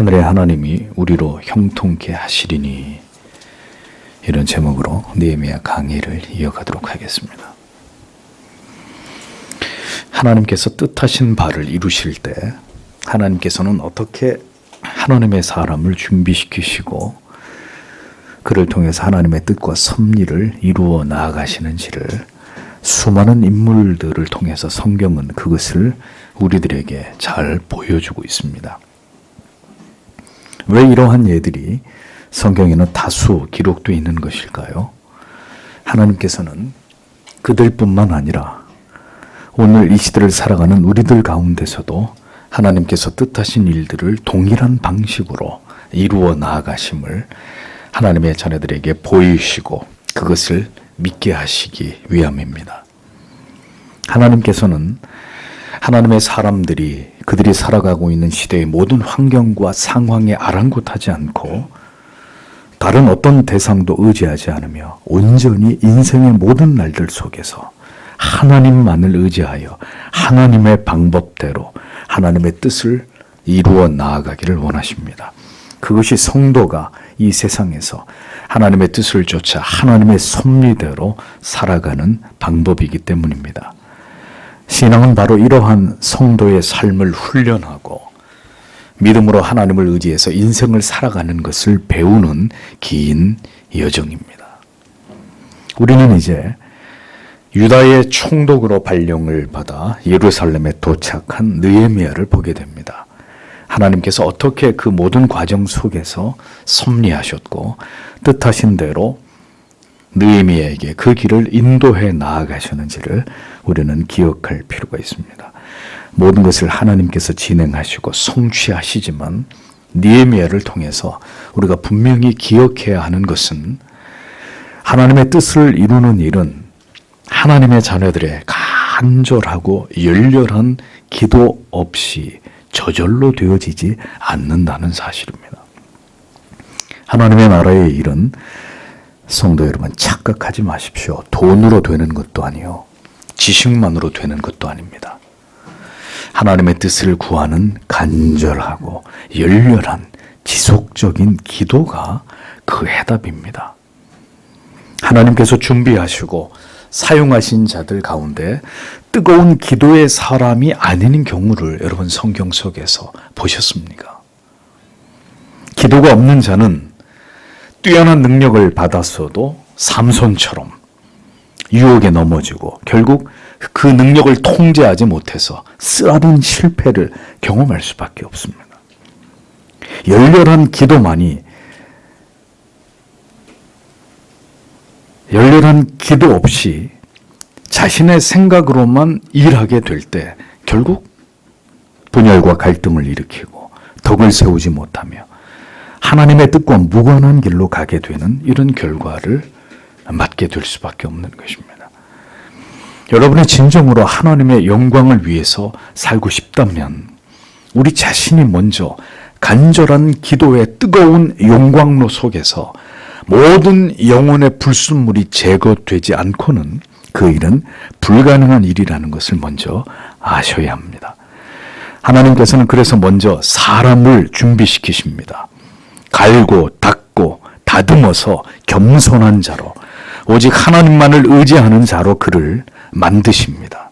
하늘의 하나님이 우리로 형통케 하시리니, 이런 제목으로 느헤미야 강의를 이어가도록 하겠습니다. 하나님께서 뜻하신 바를 이루실 때 하나님께서는 어떻게 하나님의 사람을 준비시키시고 그를 통해서 하나님의 뜻과 섭리를 이루어 나아가시는지를 수많은 인물들을 통해서 성경은 그것을 우리들에게 잘 보여주고 있습니다. 왜 이러한 예들이 성경에는 다수 기록되어 있는 것일까요? 하나님께서는 그들뿐만 아니라 오늘 이 시대를 살아가는 우리들 가운데서도 하나님께서 뜻하신 일들을 동일한 방식으로 이루어 나아가심을 하나님의 자녀들에게 보이시고 그것을 믿게 하시기 위함입니다. 하나님께서는 하나님의 사람들이 그들이 살아가고 있는 시대의 모든 환경과 상황에 아랑곳하지 않고 다른 어떤 대상도 의지하지 않으며 온전히 인생의 모든 날들 속에서 하나님만을 의지하여 하나님의 방법대로 하나님의 뜻을 이루어 나아가기를 원하십니다. 그것이 성도가 이 세상에서 하나님의 뜻을 쫓아 하나님의 섭리대로 살아가는 방법이기 때문입니다. 신앙은 바로 이러한 성도의 삶을 훈련하고 믿음으로 하나님을 의지해서 인생을 살아가는 것을 배우는 긴 여정입니다. 우리는 이제 유다의 총독으로 발령을 받아 예루살렘에 도착한 느헤미야를 보게 됩니다. 하나님께서 어떻게 그 모든 과정 속에서 섭리하셨고 뜻하신 대로 느헤미야에게 그 길을 인도해 나아가셨는지를 우리는 기억할 필요가 있습니다. 모든 것을 하나님께서 진행하시고 성취하시지만 느헤미야를 통해서 우리가 분명히 기억해야 하는 것은 하나님의 뜻을 이루는 일은 하나님의 자녀들의 간절하고 열렬한 기도 없이 저절로 되어지지 않는다는 사실입니다. 하나님의 나라의 일은 성도 여러분 착각하지 마십시오. 돈으로 되는 것도 아니요, 지식만으로 되는 것도 아닙니다. 하나님의 뜻을 구하는 간절하고 열렬한 지속적인 기도가 그 해답입니다. 하나님께서 준비하시고 사용하신 자들 가운데 뜨거운 기도의 사람이 아닌 경우를 여러분 성경 속에서 보셨습니까? 기도가 없는 자는 뛰어난 능력을 받았어도 삼손처럼 유혹에 넘어지고 결국 그 능력을 통제하지 못해서 쓰라린 실패를 경험할 수밖에 없습니다. 열렬한 기도 없이 자신의 생각으로만 일하게 될 때 결국 분열과 갈등을 일으키고 덕을 세우지 못하며 하나님의 뜻과 무관한 길로 가게 되는 이런 결과를 맞게 될 수밖에 없는 것입니다. 여러분의 진정으로 하나님의 영광을 위해서 살고 싶다면 우리 자신이 먼저 간절한 기도의 뜨거운 용광로 속에서 모든 영혼의 불순물이 제거되지 않고는 그 일은 불가능한 일이라는 것을 먼저 아셔야 합니다. 하나님께서는 그래서 먼저 사람을 준비시키십니다. 갈고 닦고 다듬어서 겸손한 자로 오직 하나님만을 의지하는 자로 그를 만드십니다.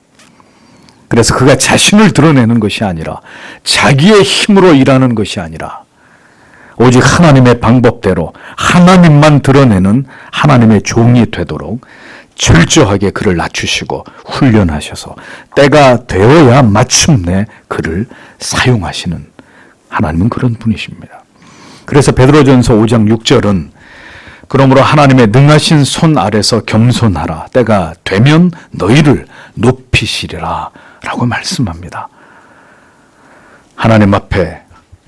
그래서 그가 자신을 드러내는 것이 아니라 자기의 힘으로 일하는 것이 아니라 오직 하나님의 방법대로 하나님만 드러내는 하나님의 종이 되도록 철저하게 그를 낮추시고 훈련하셔서 때가 되어야 마침내 그를 사용하시는 하나님은 그런 분이십니다. 그래서 베드로전서 5장 6절은 그러므로 하나님의 능하신 손 아래서 겸손하라. 때가 되면 너희를 높이시리라 라고 말씀합니다. 하나님 앞에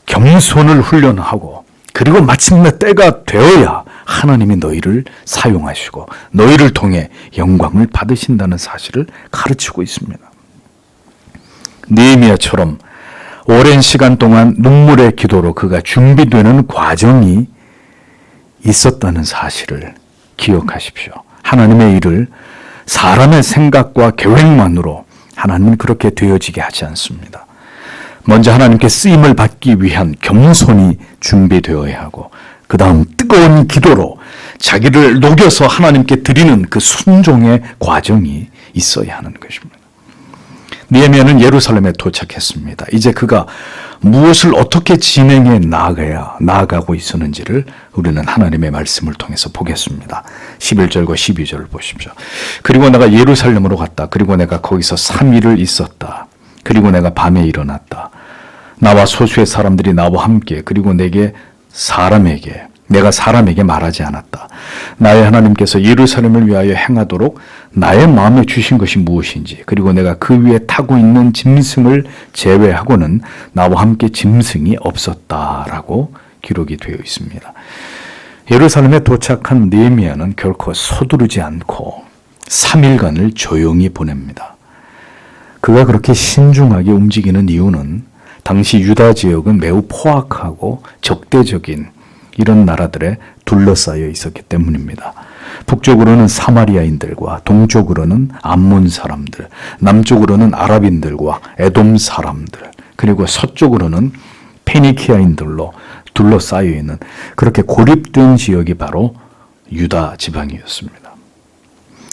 겸손을 훈련하고 그리고 마침내 때가 되어야 하나님이 너희를 사용하시고 너희를 통해 영광을 받으신다는 사실을 가르치고 있습니다. 느헤미야처럼 오랜 시간 동안 눈물의 기도로 그가 준비되는 과정이 있었다는 사실을 기억하십시오. 하나님의 일을 사람의 생각과 계획만으로 하나님은 그렇게 되어지게 하지 않습니다. 먼저 하나님께 쓰임을 받기 위한 겸손이 준비되어야 하고 그 다음 뜨거운 기도로 자기를 녹여서 하나님께 드리는 그 순종의 과정이 있어야 하는 것입니다. 느헤미야는 예루살렘에 도착했습니다. 이제 그가 무엇을 어떻게 진행해 나아가고 있었는지를 우리는 하나님의 말씀을 통해서 보겠습니다. 11절과 12절을 보십시오. 그리고 내가 예루살렘으로 갔다. 그리고 내가 거기서 3일을 있었다. 그리고 내가 밤에 일어났다. 나와 소수의 사람들이 나와 함께 그리고 내가 사람에게 말하지 않았다. 나의 하나님께서 예루살렘을 위하여 행하도록 나의 마음에 주신 것이 무엇인지 그리고 내가 그 위에 타고 있는 짐승을 제외하고는 나와 함께 짐승이 없었다라고 기록이 되어 있습니다. 예루살렘에 도착한 느헤미야는 결코 서두르지 않고 3일간을 조용히 보냅니다. 그가 그렇게 신중하게 움직이는 이유는 당시 유다 지역은 매우 포악하고 적대적인 이런 나라들에 둘러싸여 있었기 때문입니다. 북쪽으로는 사마리아인들과 동쪽으로는 암몬 사람들, 남쪽으로는 아랍인들과 에돔 사람들, 그리고 서쪽으로는 페니키아인들로 둘러싸여 있는 그렇게 고립된 지역이 바로 유다 지방이었습니다.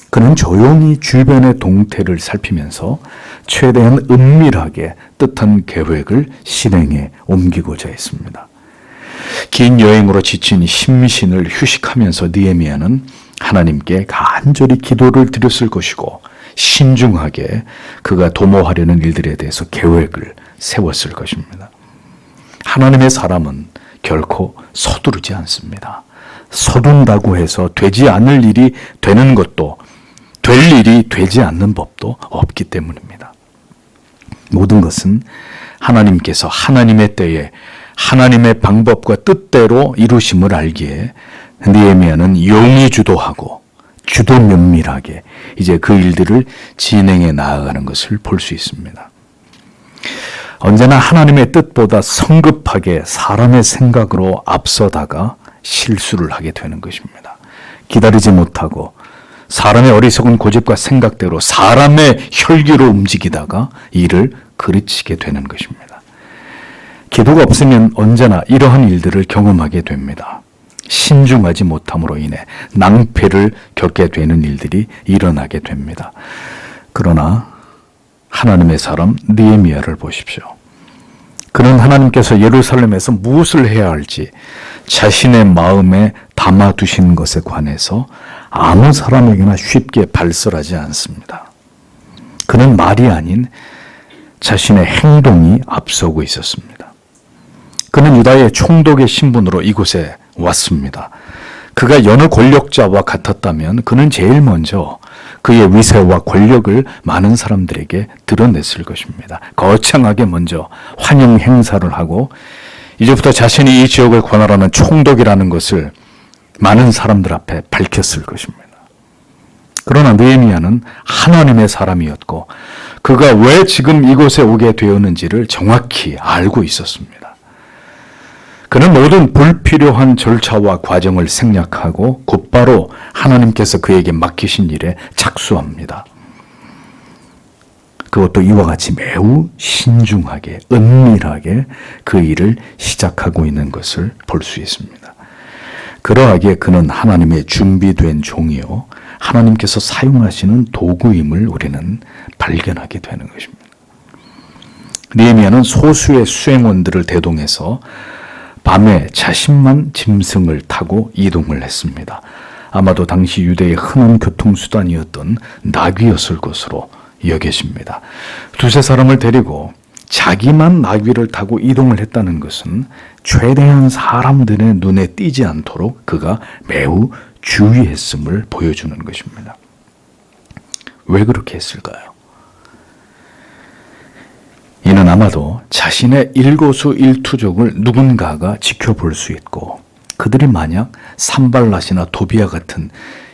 그는 조용히 주변의 동태를 살피면서 최대한 은밀하게 뜻한 계획을 실행에 옮기고자 했습니다. 긴 여행으로 지친 심신을 휴식하면서 느헤미야는 하나님께 간절히 기도를 드렸을 것이고 신중하게 그가 도모하려는 일들에 대해서 계획을 세웠을 것입니다. 하나님의 사람은 결코 서두르지 않습니다. 서둔다고 해서 되지 않을 일이 되는 것도 될 일이 되지 않는 법도 없기 때문입니다. 모든 것은 하나님께서 하나님의 때에 하나님의 방법과 뜻대로 이루심을 알기에 느헤미야는 용이 주도하고 주도 면밀하게 이제 그 일들을 진행해 나아가는 것을 볼 수 있습니다. 언제나 하나님의 뜻보다 성급하게 사람의 생각으로 앞서다가 실수를 하게 되는 것입니다. 기다리지 못하고 사람의 어리석은 고집과 생각대로 사람의 혈기로 움직이다가 일을 그르치게 되는 것입니다. 기도가 없으면 언제나 이러한 일들을 경험하게 됩니다. 신중하지 못함으로 인해 낭패를 겪게 되는 일들이 일어나게 됩니다. 그러나 하나님의 사람 느헤미야를 보십시오. 그는 하나님께서 예루살렘에서 무엇을 해야 할지 자신의 마음에 담아두신 것에 관해서 아무 사람에게나 쉽게 발설하지 않습니다. 그는 말이 아닌 자신의 행동이 앞서고 있었습니다. 그는 유다의 총독의 신분으로 이곳에 왔습니다. 그가 여느 권력자와 같았다면 그는 제일 먼저 그의 위세와 권력을 많은 사람들에게 드러냈을 것입니다. 거창하게 먼저 환영 행사를 하고 이제부터 자신이 이 지역을 권하라는 총독이라는 것을 많은 사람들 앞에 밝혔을 것입니다. 그러나 느헤미야는 하나님의 사람이었고 그가 왜 지금 이곳에 오게 되었는지를 정확히 알고 있었습니다. 그는 모든 불필요한 절차와 과정을 생략하고 곧바로 하나님께서 그에게 맡기신 일에 착수합니다. 그것도 이와 같이 매우 신중하게 은밀하게 그 일을 시작하고 있는 것을 볼 수 있습니다. 그러하기에 그는 하나님의 준비된 종이요 하나님께서 사용하시는 도구임을 우리는 발견하게 되는 것입니다. 느헤미야는 소수의 수행원들을 대동해서 밤에 자신만 짐승을 타고 이동을 했습니다. 아마도 당시 유대의 흔한 교통수단이었던 나귀였을 것으로 여겨집니다. 두세 사람을 데리고 자기만 나귀를 타고 이동을 했다는 것은 최대한 사람들의 눈에 띄지 않도록 그가 매우 주의했음을 보여주는 것입니다. 왜 그렇게 했을까요? 이는 아마도 자신의 일거수일투족을 누군가가 지켜볼 수 있고 그들이 만약 산발랏이나 도비아 같은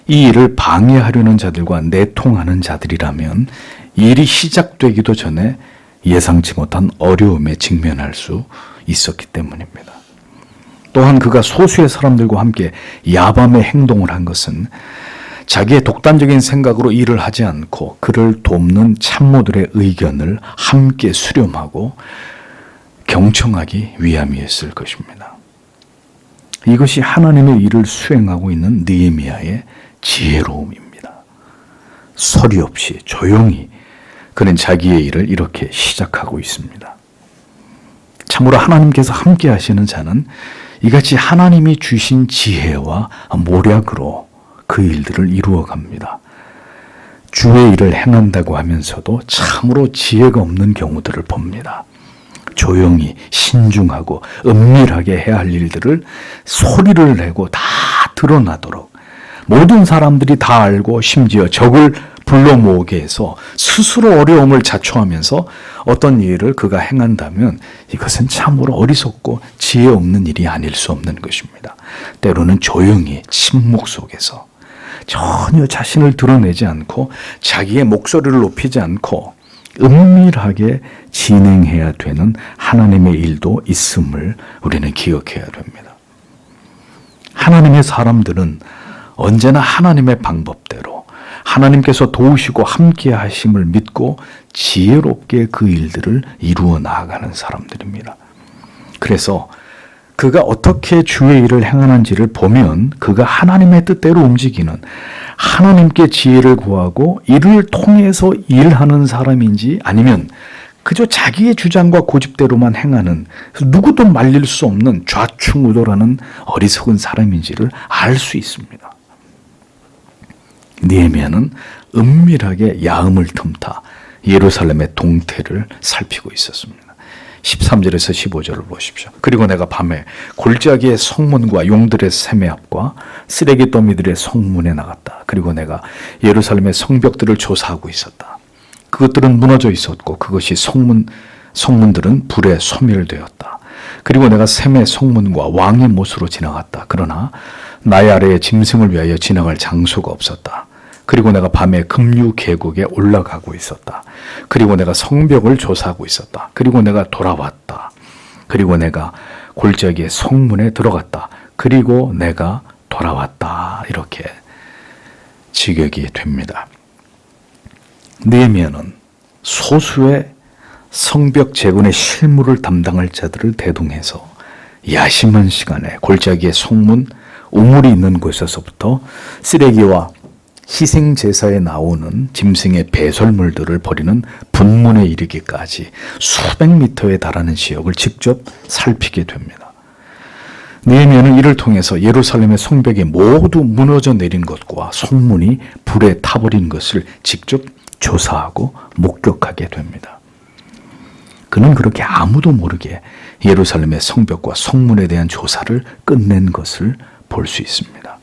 이 일을 방해하려는 자들과 내통하는 자들이라면 일이 시작되기도 전에 예상치 못한 어려움에 직면할 수 있었기 때문입니다. 또한 그가 소수의 사람들과 함께 야밤에 행동을 한 것은 자기의 독단적인 생각으로 일을 하지 않고 그를 돕는 참모들의 의견을 함께 수렴하고 경청하기 위함이었을 것입니다. 이것이 하나님의 일을 수행하고 있는 느헤미야의 지혜로움입니다. 서리 없이 조용히 그는 자기의 일을 이렇게 시작하고 있습니다. 참으로 하나님께서 함께 하시는 자는 이같이 하나님이 주신 지혜와 모략으로 그 일들을 이루어갑니다. 주의 일을 행한다고 하면서도 참으로 지혜가 없는 경우들을 봅니다. 조용히 신중하고 은밀하게 해야 할 일들을 소리를 내고 다 드러나도록 모든 사람들이 다 알고 심지어 적을 불러 모으게 해서 스스로 어려움을 자초하면서 어떤 일을 그가 행한다면 이것은 참으로 어리석고 지혜 없는 일이 아닐 수 없는 것입니다. 때로는 조용히 침묵 속에서 전혀 자신을 드러내지 않고 자기의 목소리를 높이지 않고 은밀하게 진행해야 되는 하나님의 일도 있음을 우리는 기억해야 됩니다. 하나님의 사람들은 언제나 하나님의 방법대로 하나님께서 도우시고 함께 하심을 믿고 지혜롭게 그 일들을 이루어 나아가는 사람들입니다. 그래서 그가 어떻게 주의 일을 행하는지를 보면 그가 하나님의 뜻대로 움직이는 하나님께 지혜를 구하고 이를 통해서 일하는 사람인지 아니면 그저 자기의 주장과 고집대로만 행하는 누구도 말릴 수 없는 좌충우돌하는 어리석은 사람인지를 알 수 있습니다. 느헤미야는 은밀하게 야음을 틈타 예루살렘의 동태를 살피고 있었습니다. 13절에서 15절을 보십시오. 그리고 내가 밤에 골짜기의 성문과 용들의 샘의 앞과 쓰레기 더미들의 성문에 나갔다. 그리고 내가 예루살렘의 성벽들을 조사하고 있었다. 그것들은 무너져 있었고 그것이 성문들은 불에 소멸되었다. 그리고 내가 샘의 성문과 왕의 못으로 지나갔다. 그러나 나의 아래에 짐승을 위하여 지나갈 장소가 없었다. 그리고 내가 밤에 급류 계곡에 올라가고 있었다. 그리고 내가 성벽을 조사하고 있었다. 그리고 내가 돌아왔다. 그리고 내가 골짜기의 성문에 들어갔다. 그리고 내가 돌아왔다. 이렇게 직역이 됩니다. 느헤미야는 소수의 성벽 재건의 실무를 담당할 자들을 대동해서 야심한 시간에 골짜기의 성문 우물이 있는 곳에서부터 쓰레기와 희생제사에 나오는 짐승의 배설물들을 버리는 분문에 이르기까지 수백 미터에 달하는 지역을 직접 살피게 됩니다. 느헤미야는 이를 통해서 예루살렘의 성벽이 모두 무너져 내린 것과 성문이 불에 타버린 것을 직접 조사하고 목격하게 됩니다. 그는 그렇게 아무도 모르게 예루살렘의 성벽과 성문에 대한 조사를 끝낸 것을 볼 수 있습니다.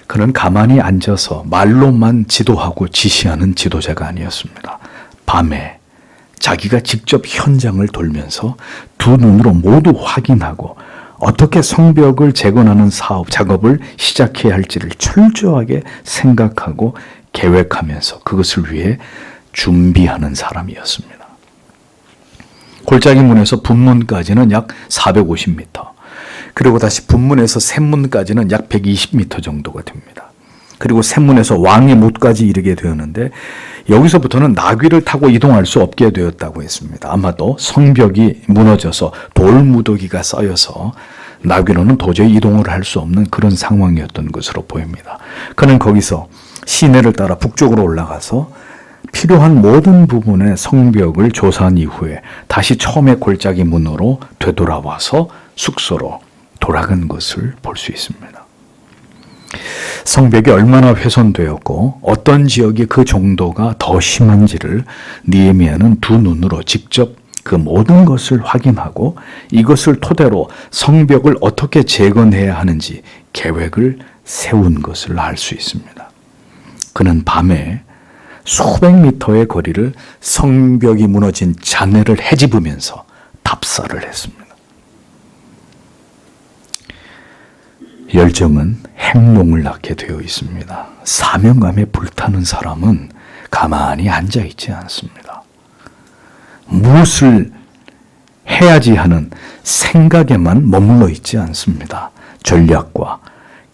그는 가만히 앉아서 말로만 지도하고 지시하는 지도자가 아니었습니다. 밤에 자기가 직접 현장을 돌면서 두 눈으로 모두 확인하고 어떻게 성벽을 재건하는 작업을 시작해야 할지를 철저하게 생각하고 계획하면서 그것을 위해 준비하는 사람이었습니다. 골짜기 문에서 분문까지는 약 450m, 그리고 다시 분문에서 샘문까지는 약 120m 정도가 됩니다. 그리고 샘문에서 왕의 못까지 이르게 되었는데 여기서부터는 나귀를 타고 이동할 수 없게 되었다고 했습니다. 아마도 성벽이 무너져서 돌무더기가 쌓여서 나귀로는 도저히 이동을 할 수 없는 그런 상황이었던 것으로 보입니다. 그는 거기서 시내를 따라 북쪽으로 올라가서 필요한 모든 부분의 성벽을 조사한 이후에 다시 처음에 골짜기 문으로 되돌아와서 숙소로 돌아간 것을 볼 수 있습니다. 성벽이 얼마나 훼손되었고 어떤 지역이 그 정도가 더 심한지를 느헤미야는 두 눈으로 직접 그 모든 것을 확인하고 이것을 토대로 성벽을 어떻게 재건해야 하는지 계획을 세운 것을 알 수 있습니다. 그는 밤에 수백 미터의 거리를 성벽이 무너진 잔해를 헤집으면서 답사를 했습니다. 열정은 행동을 낳게 되어 있습니다. 사명감에 불타는 사람은 가만히 앉아 있지 않습니다. 무엇을 해야지 하는 생각에만 머물러 있지 않습니다. 전략과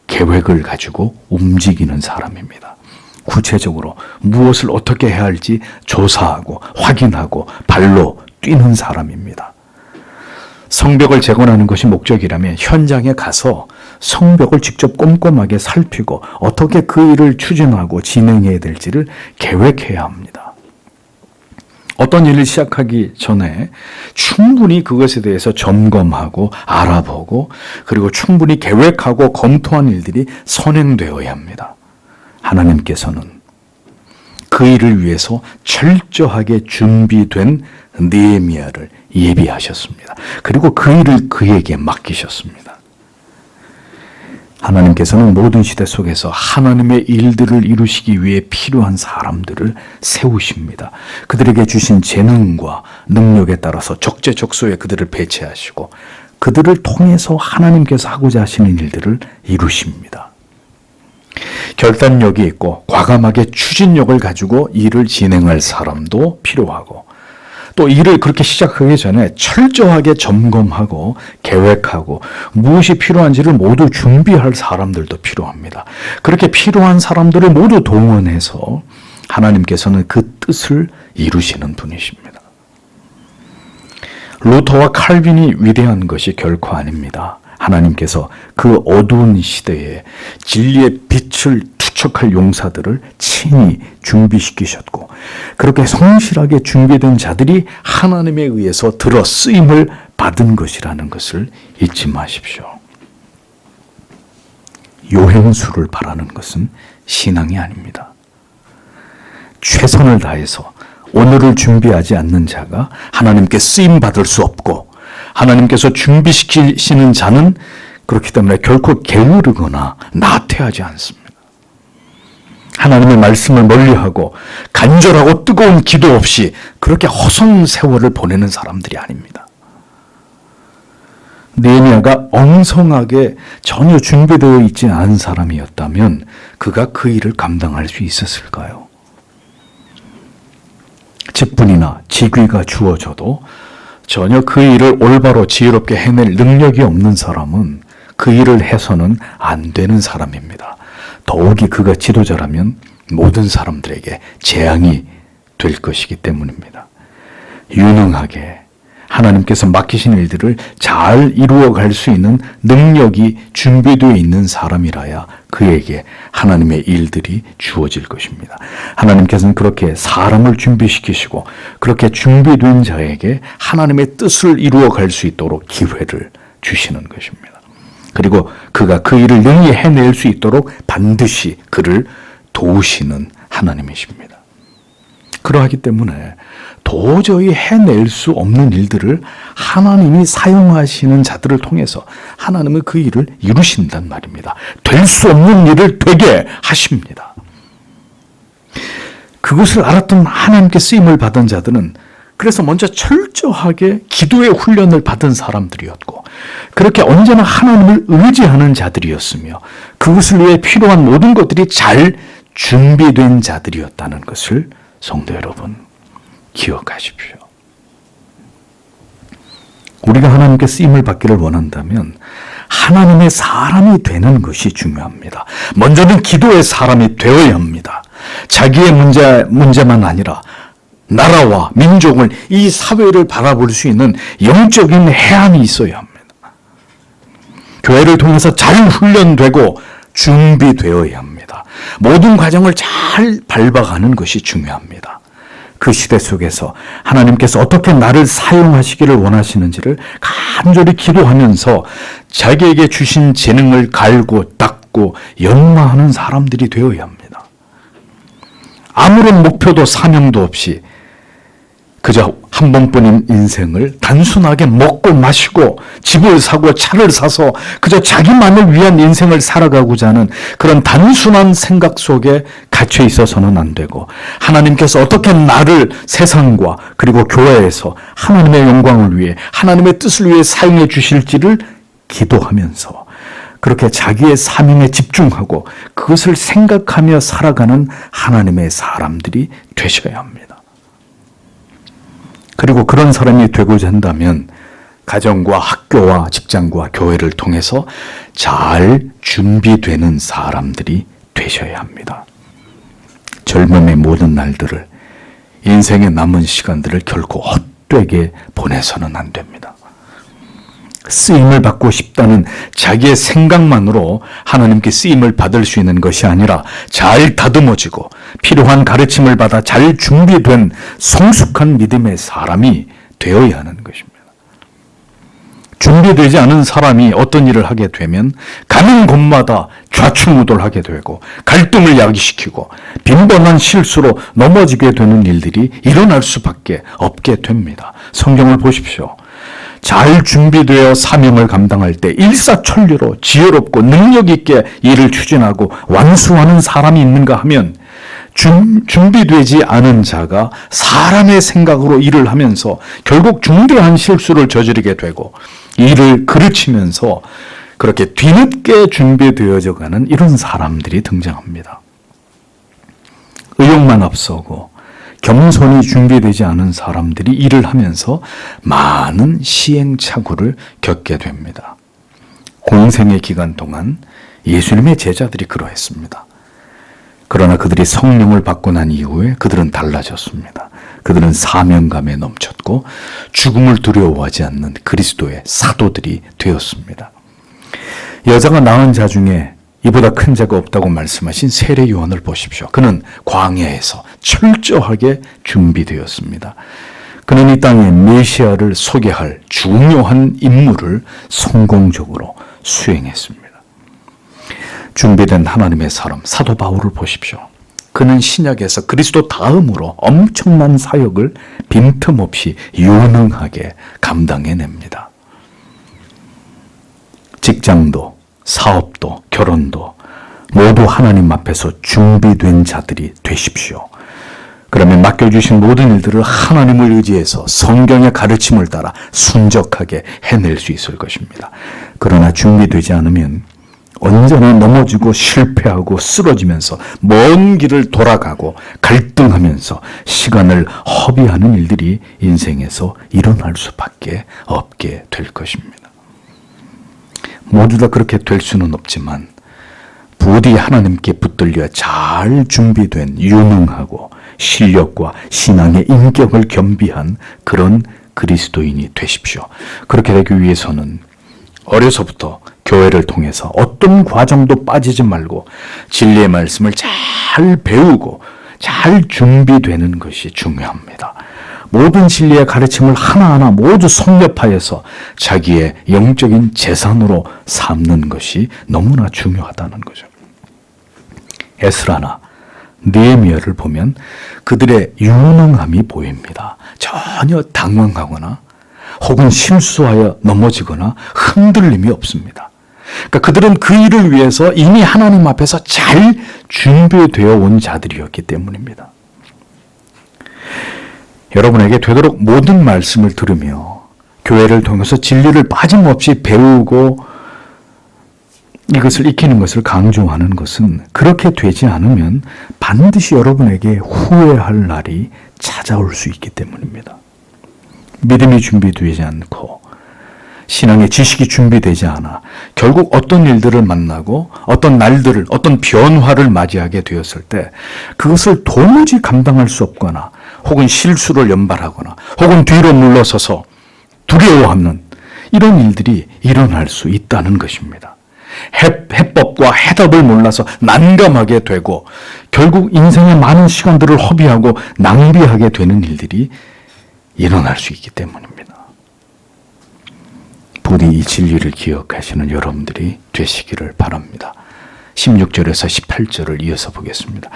계획을 가지고 움직이는 사람입니다. 구체적으로 무엇을 어떻게 해야 할지 조사하고 확인하고 발로 뛰는 사람입니다. 성벽을 재건하는 것이 목적이라면 현장에 가서 성벽을 직접 꼼꼼하게 살피고 어떻게 그 일을 추진하고 진행해야 될지를 계획해야 합니다. 어떤 일을 시작하기 전에 충분히 그것에 대해서 점검하고 알아보고 그리고 충분히 계획하고 검토한 일들이 선행되어야 합니다. 하나님께서는 그 일을 위해서 철저하게 준비된 느헤미야를 예비하셨습니다. 그리고 그 일을 그에게 맡기셨습니다. 하나님께서는 모든 시대 속에서 하나님의 일들을 이루시기 위해 필요한 사람들을 세우십니다. 그들에게 주신 재능과 능력에 따라서 적재적소에 그들을 배치하시고 그들을 통해서 하나님께서 하고자 하시는 일들을 이루십니다. 결단력이 있고 과감하게 추진력을 가지고 일을 진행할 사람도 필요하고 또 일을 그렇게 시작하기 전에 철저하게 점검하고 계획하고 무엇이 필요한지를 모두 준비할 사람들도 필요합니다. 그렇게 필요한 사람들을 모두 동원해서 하나님께서는 그 뜻을 이루시는 분이십니다. 루터와 칼빈이 위대한 것이 결코 아닙니다. 하나님께서 그 어두운 시대에 진리의 빛을 투척할 용사들을 친히 준비시키셨고 그렇게 성실하게 준비된 자들이 하나님에 의해서 들어 쓰임을 받은 것이라는 것을 잊지 마십시오. 요행수를 바라는 것은 신앙이 아닙니다. 최선을 다해서 오늘을 준비하지 않는 자가 하나님께 쓰임 받을 수 없고 하나님께서 준비시키시는 자는 그렇기 때문에 결코 게으르거나 나태하지 않습니다. 하나님의 말씀을 멀리하고 간절하고 뜨거운 기도 없이 그렇게 허송 세월을 보내는 사람들이 아닙니다. 느헤미야가 엉성하게 전혀 준비되어 있지 않은 사람이었다면 그가 그 일을 감당할 수 있었을까요? 직분이나 직위가 주어져도 전혀 그 일을 올바로 지혜롭게 해낼 능력이 없는 사람은 그 일을 해서는 안 되는 사람입니다. 더욱이 그가 지도자라면 모든 사람들에게 재앙이 될 것이기 때문입니다. 유능하게 하나님께서 맡기신 일들을 잘 이루어갈 수 있는 능력이 준비되어 있는 사람이라야 그에게 하나님의 일들이 주어질 것입니다. 하나님께서는 그렇게 사람을 준비시키시고 그렇게 준비된 자에게 하나님의 뜻을 이루어갈 수 있도록 기회를 주시는 것입니다. 그리고 그가 그 일을 능히 해낼 수 있도록 반드시 그를 도우시는 하나님이십니다. 그러하기 때문에 도저히 해낼 수 없는 일들을 하나님이 사용하시는 자들을 통해서 하나님은 그 일을 이루신단 말입니다. 될 수 없는 일을 되게 하십니다. 그것을 알았던 하나님께 쓰임을 받은 자들은 그래서 먼저 철저하게 기도의 훈련을 받은 사람들이었고 그렇게 언제나 하나님을 의지하는 자들이었으며 그것을 위해 필요한 모든 것들이 잘 준비된 자들이었다는 것을 성도 여러분 기억하십시오. 우리가 하나님께 쓰임을 받기를 원한다면 하나님의 사람이 되는 것이 중요합니다. 먼저는 기도의 사람이 되어야 합니다. 자기의 문제만 아니라 나라와 민족을 이 사회를 바라볼 수 있는 영적인 해안이 있어야 합니다. 교회를 통해서 잘 훈련되고 준비되어야 합니다. 모든 과정을 잘 밟아가는 것이 중요합니다. 그 시대 속에서 하나님께서 어떻게 나를 사용하시기를 원하시는지를 간절히 기도하면서 자기에게 주신 재능을 갈고 닦고 연마하는 사람들이 되어야 합니다. 아무런 목표도 사명도 없이 그저 한 번뿐인 인생을 단순하게 먹고 마시고 집을 사고 차를 사서 그저 자기만을 위한 인생을 살아가고자 하는 그런 단순한 생각 속에 갇혀 있어서는 안 되고 하나님께서 어떻게 나를 세상과 그리고 교회에서 하나님의 영광을 위해 하나님의 뜻을 위해 사용해 주실지를 기도하면서 그렇게 자기의 사명에 집중하고 그것을 생각하며 살아가는 하나님의 사람들이 되셔야 합니다. 그리고 그런 사람이 되고자 한다면 가정과 학교와 직장과 교회를 통해서 잘 준비되는 사람들이 되셔야 합니다. 젊음의 모든 날들을 인생의 남은 시간들을 결코 헛되게 보내서는 안 됩니다. 쓰임을 받고 싶다는 자기의 생각만으로 하나님께 쓰임을 받을 수 있는 것이 아니라 잘 다듬어지고 필요한 가르침을 받아 잘 준비된 성숙한 믿음의 사람이 되어야 하는 것입니다. 준비되지 않은 사람이 어떤 일을 하게 되면 가는 곳마다 좌충우돌하게 되고 갈등을 야기시키고 빈번한 실수로 넘어지게 되는 일들이 일어날 수밖에 없게 됩니다. 성경을 보십시오. 잘 준비되어 사명을 감당할 때 일사천리로 지혜롭고 능력 있게 일을 추진하고 완수하는 사람이 있는가 하면 준비되지 않은 자가 사람의 생각으로 일을 하면서 결국 중대한 실수를 저지르게 되고 일을 그르치면서 그렇게 뒤늦게 준비되어져 가는 이런 사람들이 등장합니다. 의욕만 앞서고 겸손이 준비되지 않은 사람들이 일을 하면서 많은 시행착오를 겪게 됩니다. 공생의 기간 동안 예수님의 제자들이 그러했습니다. 그러나 그들이 성령을 받고 난 이후에 그들은 달라졌습니다. 그들은 사명감에 넘쳤고 죽음을 두려워하지 않는 그리스도의 사도들이 되었습니다. 여자가 낳은 자 중에 이보다 큰 자가 없다고 말씀하신 세례 요한을 보십시오. 그는 광야에서 철저하게 준비되었습니다. 그는 이 땅에 메시아를 소개할 중요한 임무를 성공적으로 수행했습니다. 준비된 하나님의 사람 사도 바울을 보십시오. 그는 신약에서 그리스도 다음으로 엄청난 사역을 빈틈없이 유능하게 감당해냅니다. 직장도 사업도 결혼도 모두 하나님 앞에서 준비된 자들이 되십시오. 그러면 맡겨주신 모든 일들을 하나님을 의지해서 성경의 가르침을 따라 순적하게 해낼 수 있을 것입니다. 그러나 준비되지 않으면 언제나 넘어지고 실패하고 쓰러지면서 먼 길을 돌아가고 갈등하면서 시간을 허비하는 일들이 인생에서 일어날 수밖에 없게 될 것입니다. 모두 다 그렇게 될 수는 없지만 부디 하나님께 붙들려 잘 준비된 유능하고 실력과 신앙의 인격을 겸비한 그런 그리스도인이 되십시오. 그렇게 되기 위해서는 어려서부터 교회를 통해서 어떤 과정도 빠지지 말고 진리의 말씀을 잘 배우고 잘 준비되는 것이 중요합니다. 모든 진리의 가르침을 하나하나 모두 섭렵하여서 자기의 영적인 재산으로 삼는 것이 너무나 중요하다는 거죠. 에스라나 느헤미야를 보면 그들의 유능함이 보입니다. 전혀 당황하거나 혹은 실수하여 넘어지거나 흔들림이 없습니다. 그러니까 그들은 그 일을 위해서 이미 하나님 앞에서 잘 준비되어 온 자들이었기 때문입니다. 여러분에게 되도록 모든 말씀을 들으며 교회를 통해서 진리를 빠짐없이 배우고 이것을 익히는 것을 강조하는 것은 그렇게 되지 않으면 반드시 여러분에게 후회할 날이 찾아올 수 있기 때문입니다. 믿음이 준비되지 않고 신앙의 지식이 준비되지 않아 결국 어떤 일들을 만나고 어떤 날들을 어떤 변화를 맞이하게 되었을 때 그것을 도무지 감당할 수 없거나 혹은 실수를 연발하거나 혹은 뒤로 물러서서 두려워하는 이런 일들이 일어날 수 있다는 것입니다. 해법과 해답을 몰라서 난감하게 되고 결국 인생의 많은 시간들을 허비하고 낭비하게 되는 일들이 일어날 수 있기 때문입니다. 부디 이 진리를 기억하시는 여러분들이 되시기를 바랍니다. 16절에서 18절을 이어서 보겠습니다.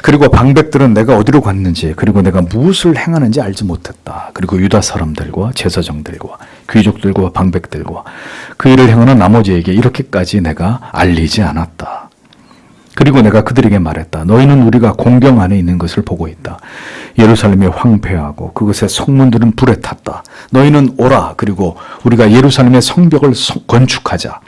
그리고 방백들은 내가 어디로 갔는지 그리고 내가 무엇을 행하는지 알지 못했다. 그리고 유다 사람들과 제사장들과 귀족들과 방백들과 그 일을 행하는 나머지에게 이렇게까지 내가 알리지 않았다. 그리고 내가 그들에게 말했다. 너희는 우리가 공경 안에 있는 것을 보고 있다. 예루살렘이 황폐하고 그것의 성문들은 불에 탔다. 너희는 오라. 그리고 우리가 예루살렘의 성벽을 건축하자.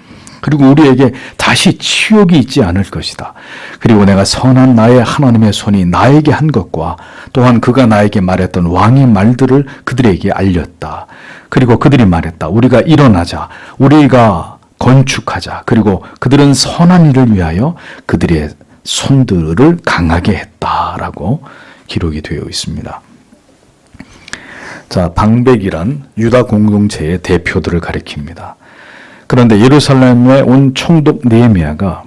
그리고 우리에게 다시 치욕이 있지 않을 것이다. 그리고 내가 선한 나의 하나님의 손이 나에게 한 것과 또한 그가 나에게 말했던 왕의 말들을 그들에게 알렸다. 그리고 그들이 말했다. 우리가 일어나자. 우리가 건축하자. 그리고 그들은 선한 일을 위하여 그들의 손들을 강하게 했다라고 기록이 되어 있습니다. 자, 방백이란 유다 공동체의 대표들을 가리킵니다. 그런데 예루살렘에 온 총독 느헤미야가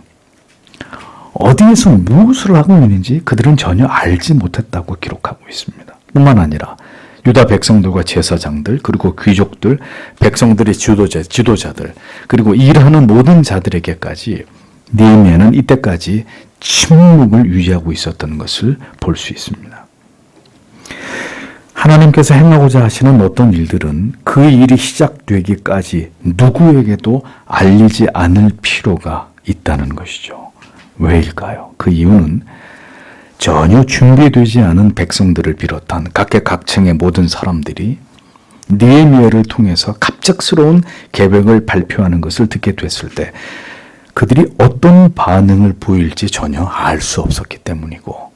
어디에서 무엇을 하고 있는지 그들은 전혀 알지 못했다고 기록하고 있습니다. 뿐만 아니라 유다 백성들과 제사장들, 그리고 귀족들, 백성들의 지도자들, 그리고 일하는 모든 자들에게까지 느헤미야는 이때까지 침묵을 유지하고 있었던 것을 볼 수 있습니다. 하나님께서 행하고자 하시는 어떤 일들은 그 일이 시작되기까지 누구에게도 알리지 않을 필요가 있다는 것이죠. 왜일까요? 그 이유는 전혀 준비되지 않은 백성들을 비롯한 각계각층의 모든 사람들이 느헤미야를 통해서 갑작스러운 계획을 발표하는 것을 듣게 됐을 때 그들이 어떤 반응을 보일지 전혀 알 수 없었기 때문이고,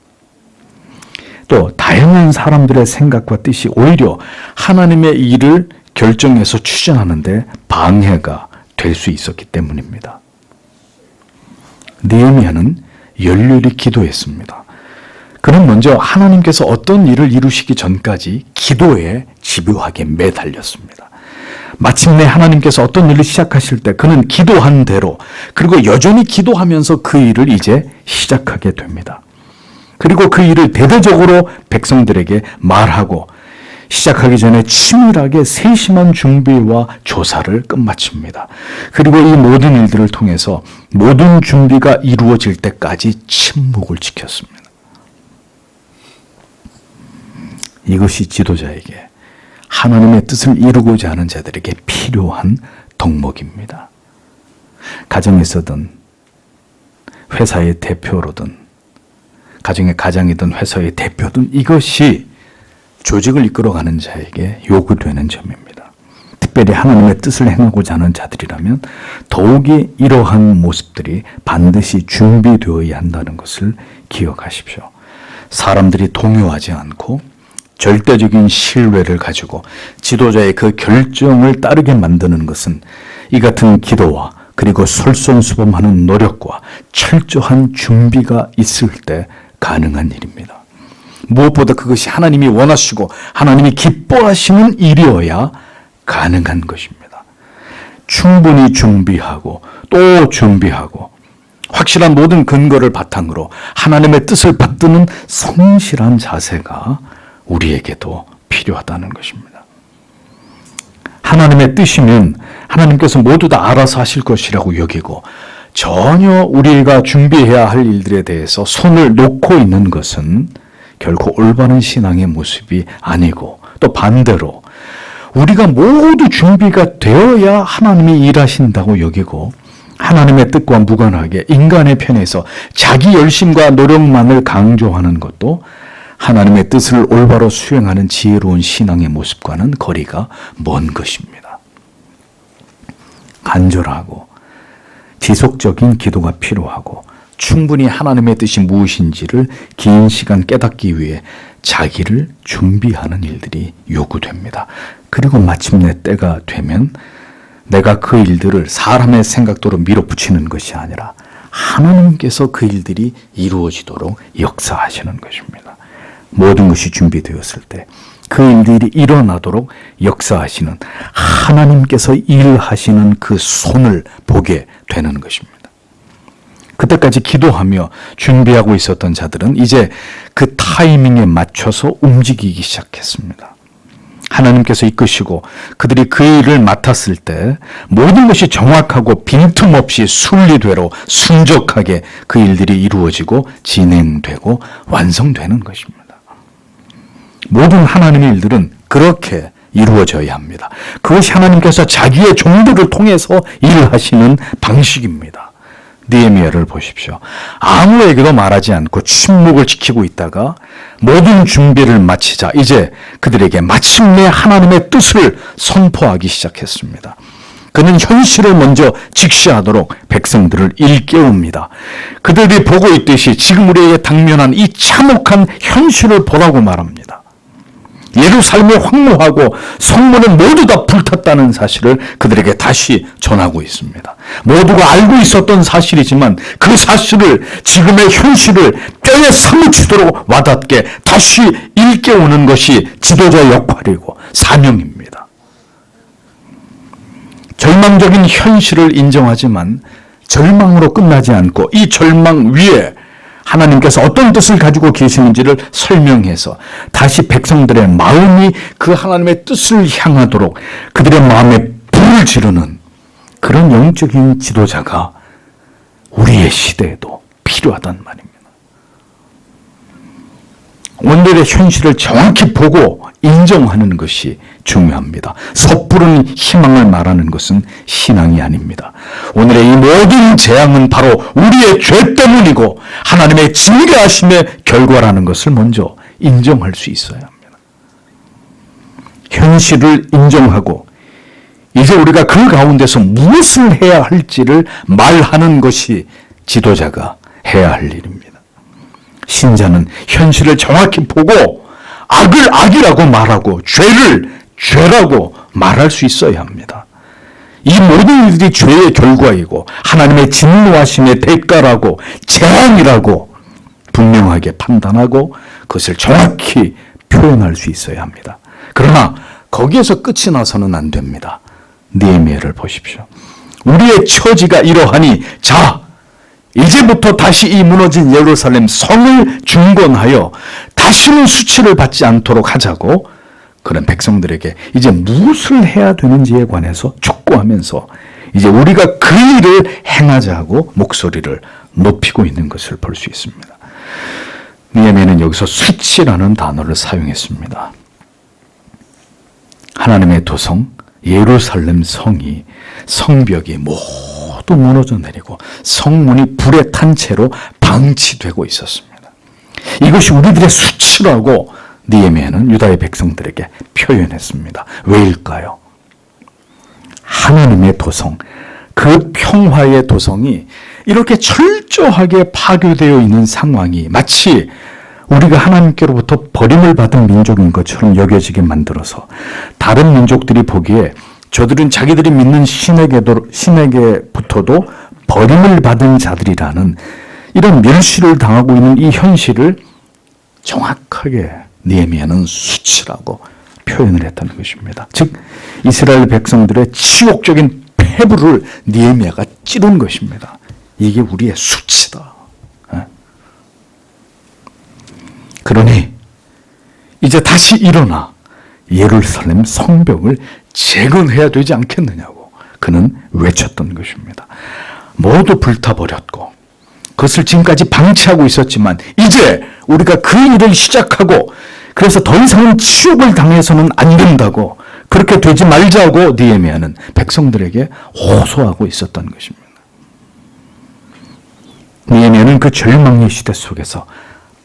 또 다양한 사람들의 생각과 뜻이 오히려 하나님의 일을 결정해서 추진하는데 방해가 될 수 있었기 때문입니다. 느헤미야는 열렬히 기도했습니다. 그는 먼저 하나님께서 어떤 일을 이루시기 전까지 기도에 집요하게 매달렸습니다. 마침내 하나님께서 어떤 일을 시작하실 때 그는 기도한 대로, 그리고 여전히 기도하면서 그 일을 이제 시작하게 됩니다. 그리고 그 일을 대대적으로 백성들에게 말하고 시작하기 전에 치밀하게 세심한 준비와 조사를 끝마칩니다. 그리고 이 모든 일들을 통해서 모든 준비가 이루어질 때까지 침묵을 지켰습니다. 이것이 지도자에게, 하나님의 뜻을 이루고자 하는 자들에게 필요한 덕목입니다. 가정에서든 회사의 대표로든 가정의 가장이든 회사의 대표든 이것이 조직을 이끌어가는 자에게 요구되는 점입니다. 특별히 하나님의 뜻을 행하고자 하는 자들이라면 더욱이 이러한 모습들이 반드시 준비되어야 한다는 것을 기억하십시오. 사람들이 동요하지 않고 절대적인 신뢰를 가지고 지도자의 그 결정을 따르게 만드는 것은 이 같은 기도와 그리고 솔선수범하는 노력과 철저한 준비가 있을 때 가능한 일입니다. 무엇보다 그것이 하나님이 원하시고 하나님이 기뻐하시는 일이어야 가능한 것입니다. 충분히 준비하고 또 준비하고 확실한 모든 근거를 바탕으로 하나님의 뜻을 받드는 성실한 자세가 우리에게도 필요하다는 것입니다. 하나님의 뜻이면 하나님께서 모두 다 알아서 하실 것이라고 여기고 전혀 우리가 준비해야 할 일들에 대해서 손을 놓고 있는 것은 결코 올바른 신앙의 모습이 아니고, 또 반대로 우리가 모두 준비가 되어야 하나님이 일하신다고 여기고 하나님의 뜻과 무관하게 인간의 편에서 자기 열심과 노력만을 강조하는 것도 하나님의 뜻을 올바로 수행하는 지혜로운 신앙의 모습과는 거리가 먼 것입니다. 간절하고 지속적인 기도가 필요하고 충분히 하나님의 뜻이 무엇인지를 긴 시간 깨닫기 위해 자기를 준비하는 일들이 요구됩니다. 그리고 마침내 때가 되면 내가 그 일들을 사람의 생각대로 밀어붙이는 것이 아니라 하나님께서 그 일들이 이루어지도록 역사하시는 것입니다. 모든 것이 준비되었을 때 그 일들이 일어나도록 역사하시는 하나님께서 일하시는 그 손을 보게 되는 것입니다. 그때까지 기도하며 준비하고 있었던 자들은 이제 그 타이밍에 맞춰서 움직이기 시작했습니다. 하나님께서 이끄시고 그들이 그 일을 맡았을 때 모든 것이 정확하고 빈틈없이 순리대로 순적하게 그 일들이 이루어지고 진행되고 완성되는 것입니다. 모든 하나님의 일들은 그렇게 이루어져야 합니다. 그것이 하나님께서 자기의 종들을 통해서 일하시는 방식입니다. 느헤미야를 보십시오. 아무에게도 말하지 않고 침묵을 지키고 있다가 모든 준비를 마치자 이제 그들에게 마침내 하나님의 뜻을 선포하기 시작했습니다. 그는 현실을 먼저 직시하도록 백성들을 일깨웁니다. 그들이 보고 있듯이 지금 우리에게 당면한 이 참혹한 현실을 보라고 말합니다. 예루살렘이 황무하고 성문은 모두 다 불탔다는 사실을 그들에게 다시 전하고 있습니다. 모두가 알고 있었던 사실이지만 그 사실을 지금의 현실을 뼈에 사무치도록 와닿게 다시 일깨우는 것이 지도자의 역할이고 사명입니다. 절망적인 현실을 인정하지만 절망으로 끝나지 않고 이 절망 위에 하나님께서 어떤 뜻을 가지고 계시는지를 설명해서 다시 백성들의 마음이 그 하나님의 뜻을 향하도록 그들의 마음에 불을 지르는 그런 영적인 지도자가 우리의 시대에도 필요하단 말입니다. 오늘의 현실을 정확히 보고 인정하는 것이 중요합니다. 섣부른 희망을 말하는 것은 신앙이 아닙니다. 오늘의 이 모든 재앙은 바로 우리의 죄 때문이고 하나님의 징계하심의 결과라는 것을 먼저 인정할 수 있어야 합니다. 현실을 인정하고 이제 우리가 그 가운데서 무엇을 해야 할지를 말하는 것이 지도자가 해야 할 일입니다. 신자는 현실을 정확히 보고 악을 악이라고 말하고 죄를 죄라고 말할 수 있어야 합니다. 이 모든 일들이 죄의 결과이고 하나님의 진노하심의 대가라고 재앙이라고 분명하게 판단하고 그것을 정확히 표현할 수 있어야 합니다. 그러나 거기에서 끝이 나서는 안 됩니다. 느헤미야를 보십시오. 우리의 처지가 이러하니 자 이제부터 다시 이 무너진 예루살렘 성을 중건하여 다시는 수치를 받지 않도록 하자고 그런 백성들에게 이제 무엇을 해야 되는지에 관해서 촉구하면서 이제 우리가 그 일을 행하자고 목소리를 높이고 있는 것을 볼 수 있습니다. 느헤미야는 여기서 수치라는 단어를 사용했습니다. 하나님의 도성 예루살렘 성이 성벽이 모두 무너져 내리고 성문이 불에 탄 채로 방치되고 있었습니다. 이것이 우리들의 수치라고 느헤미야는 유다의 백성들에게 표현했습니다. 왜일까요? 하나님의 도성, 그 평화의 도성이 이렇게 철저하게 파괴되어 있는 상황이 마치 우리가 하나님께로부터 버림을 받은 민족인 것처럼 여겨지게 만들어서 다른 민족들이 보기에 저들은 자기들이 믿는 신에게부터도 버림을 받은 자들이라는 이런 멸시를 당하고 있는 이 현실을 정확하게 느헤미야는 수치라고 표현을 했다는 것입니다. 즉 이스라엘 백성들의 치욕적인 패부를 느헤미야가 찌른 것입니다. 이게 우리의 수치다. 그러니 이제 다시 일어나 예루살렘 성벽을 재건해야 되지 않겠느냐고 그는 외쳤던 것입니다. 모두 불타버렸고 그것을 지금까지 방치하고 있었지만 이제 우리가 그 일을 시작하고 그래서 더 이상은 치욕을 당해서는 안 된다고 그렇게 되지 말자고 느헤미야는 백성들에게 호소하고 있었던 것입니다. 느헤미야는 그 절망의 시대 속에서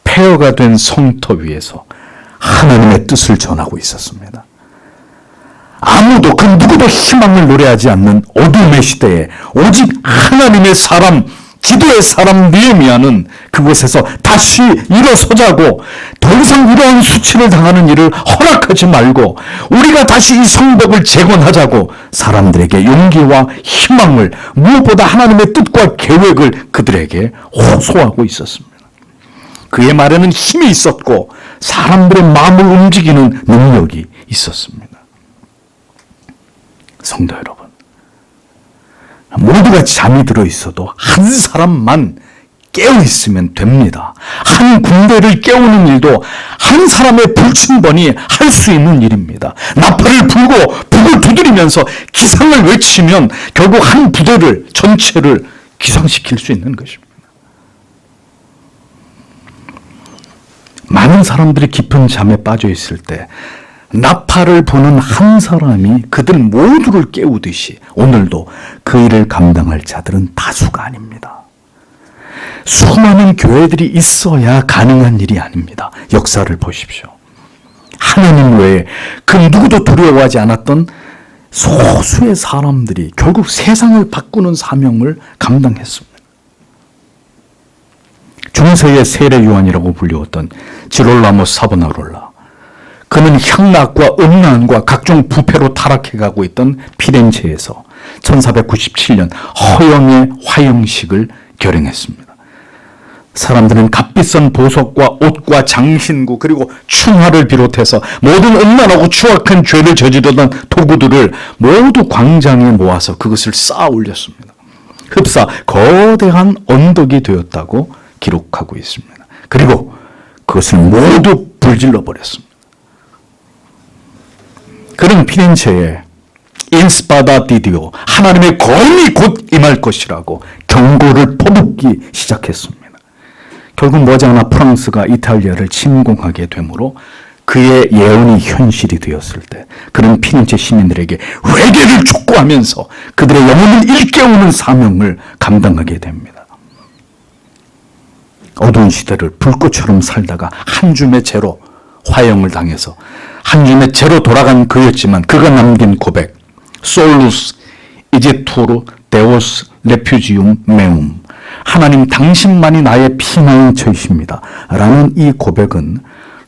폐허가 된 성터 위에서 하나님의 뜻을 전하고 있었습니다. 아무도 그 누구도 희망을 노래하지 않는 어둠의 시대에 오직 하나님의 사람, 기도의 사람 느헤미야는 그곳에서 다시 일어서자고 더 이상 이러한 수치를 당하는 일을 허락하지 말고 우리가 다시 이 성벽을 재건하자고 사람들에게 용기와 희망을 무엇보다 하나님의 뜻과 계획을 그들에게 호소하고 있었습니다. 그의 말에는 힘이 있었고 사람들의 마음을 움직이는 능력이 있었습니다. 성도 여러분, 모두가 잠이 들어 있어도 한 사람만 깨어 있으면 됩니다. 한 군대를 깨우는 일도 한 사람의 불침번이 할 수 있는 일입니다. 나팔을 불고 북을 두드리면서 기상을 외치면 결국 한 부대를 전체를 기상시킬 수 있는 것입니다. 많은 사람들이 깊은 잠에 빠져 있을 때 나팔을 부는 한 사람이 그들 모두를 깨우듯이 오늘도 그 일을 감당할 자들은 다수가 아닙니다. 수많은 교회들이 있어야 가능한 일이 아닙니다. 역사를 보십시오. 하나님 외에 그 누구도 두려워하지 않았던 소수의 사람들이 결국 세상을 바꾸는 사명을 감당했습니다. 중세의 세례 요한이라고 불리웠던 지롤라모 사보나롤라, 그는 향락과 음란과 각종 부패로 타락해가고 있던 피렌체에서 1497년 허영의 화영식을 결행했습니다. 사람들은 값비싼 보석과 옷과 장신구 그리고 충화를 비롯해서 모든 음란하고 추악한 죄를 저지르던 도구들을 모두 광장에 모아서 그것을 쌓아 올렸습니다. 흡사 거대한 언덕이 되었다고 기록하고 있습니다. 그리고 그것을 모두 불질러 버렸습니다. 그는 피렌체에 인스파다 디디오, 하나님의 검이 곧 임할 것이라고 경고를 퍼붓기 시작했습니다. 결국 머지않아 프랑스가 이탈리아를 침공하게 되므로 그의 예언이 현실이 되었을 때 그는 피렌체 시민들에게 회개를 촉구하면서 그들의 영혼을 일깨우는 사명을 감당하게 됩니다. 어두운 시대를 불꽃처럼 살다가 한 줌의 죄로 화형을 당해서 한 줌의 죄로 돌아간 그였지만 그가 남긴 고백 솔루스 이제투르 데오스 레퓨지움 메움, 하나님 당신만이 나의 피난처이십니다 라는 이 고백은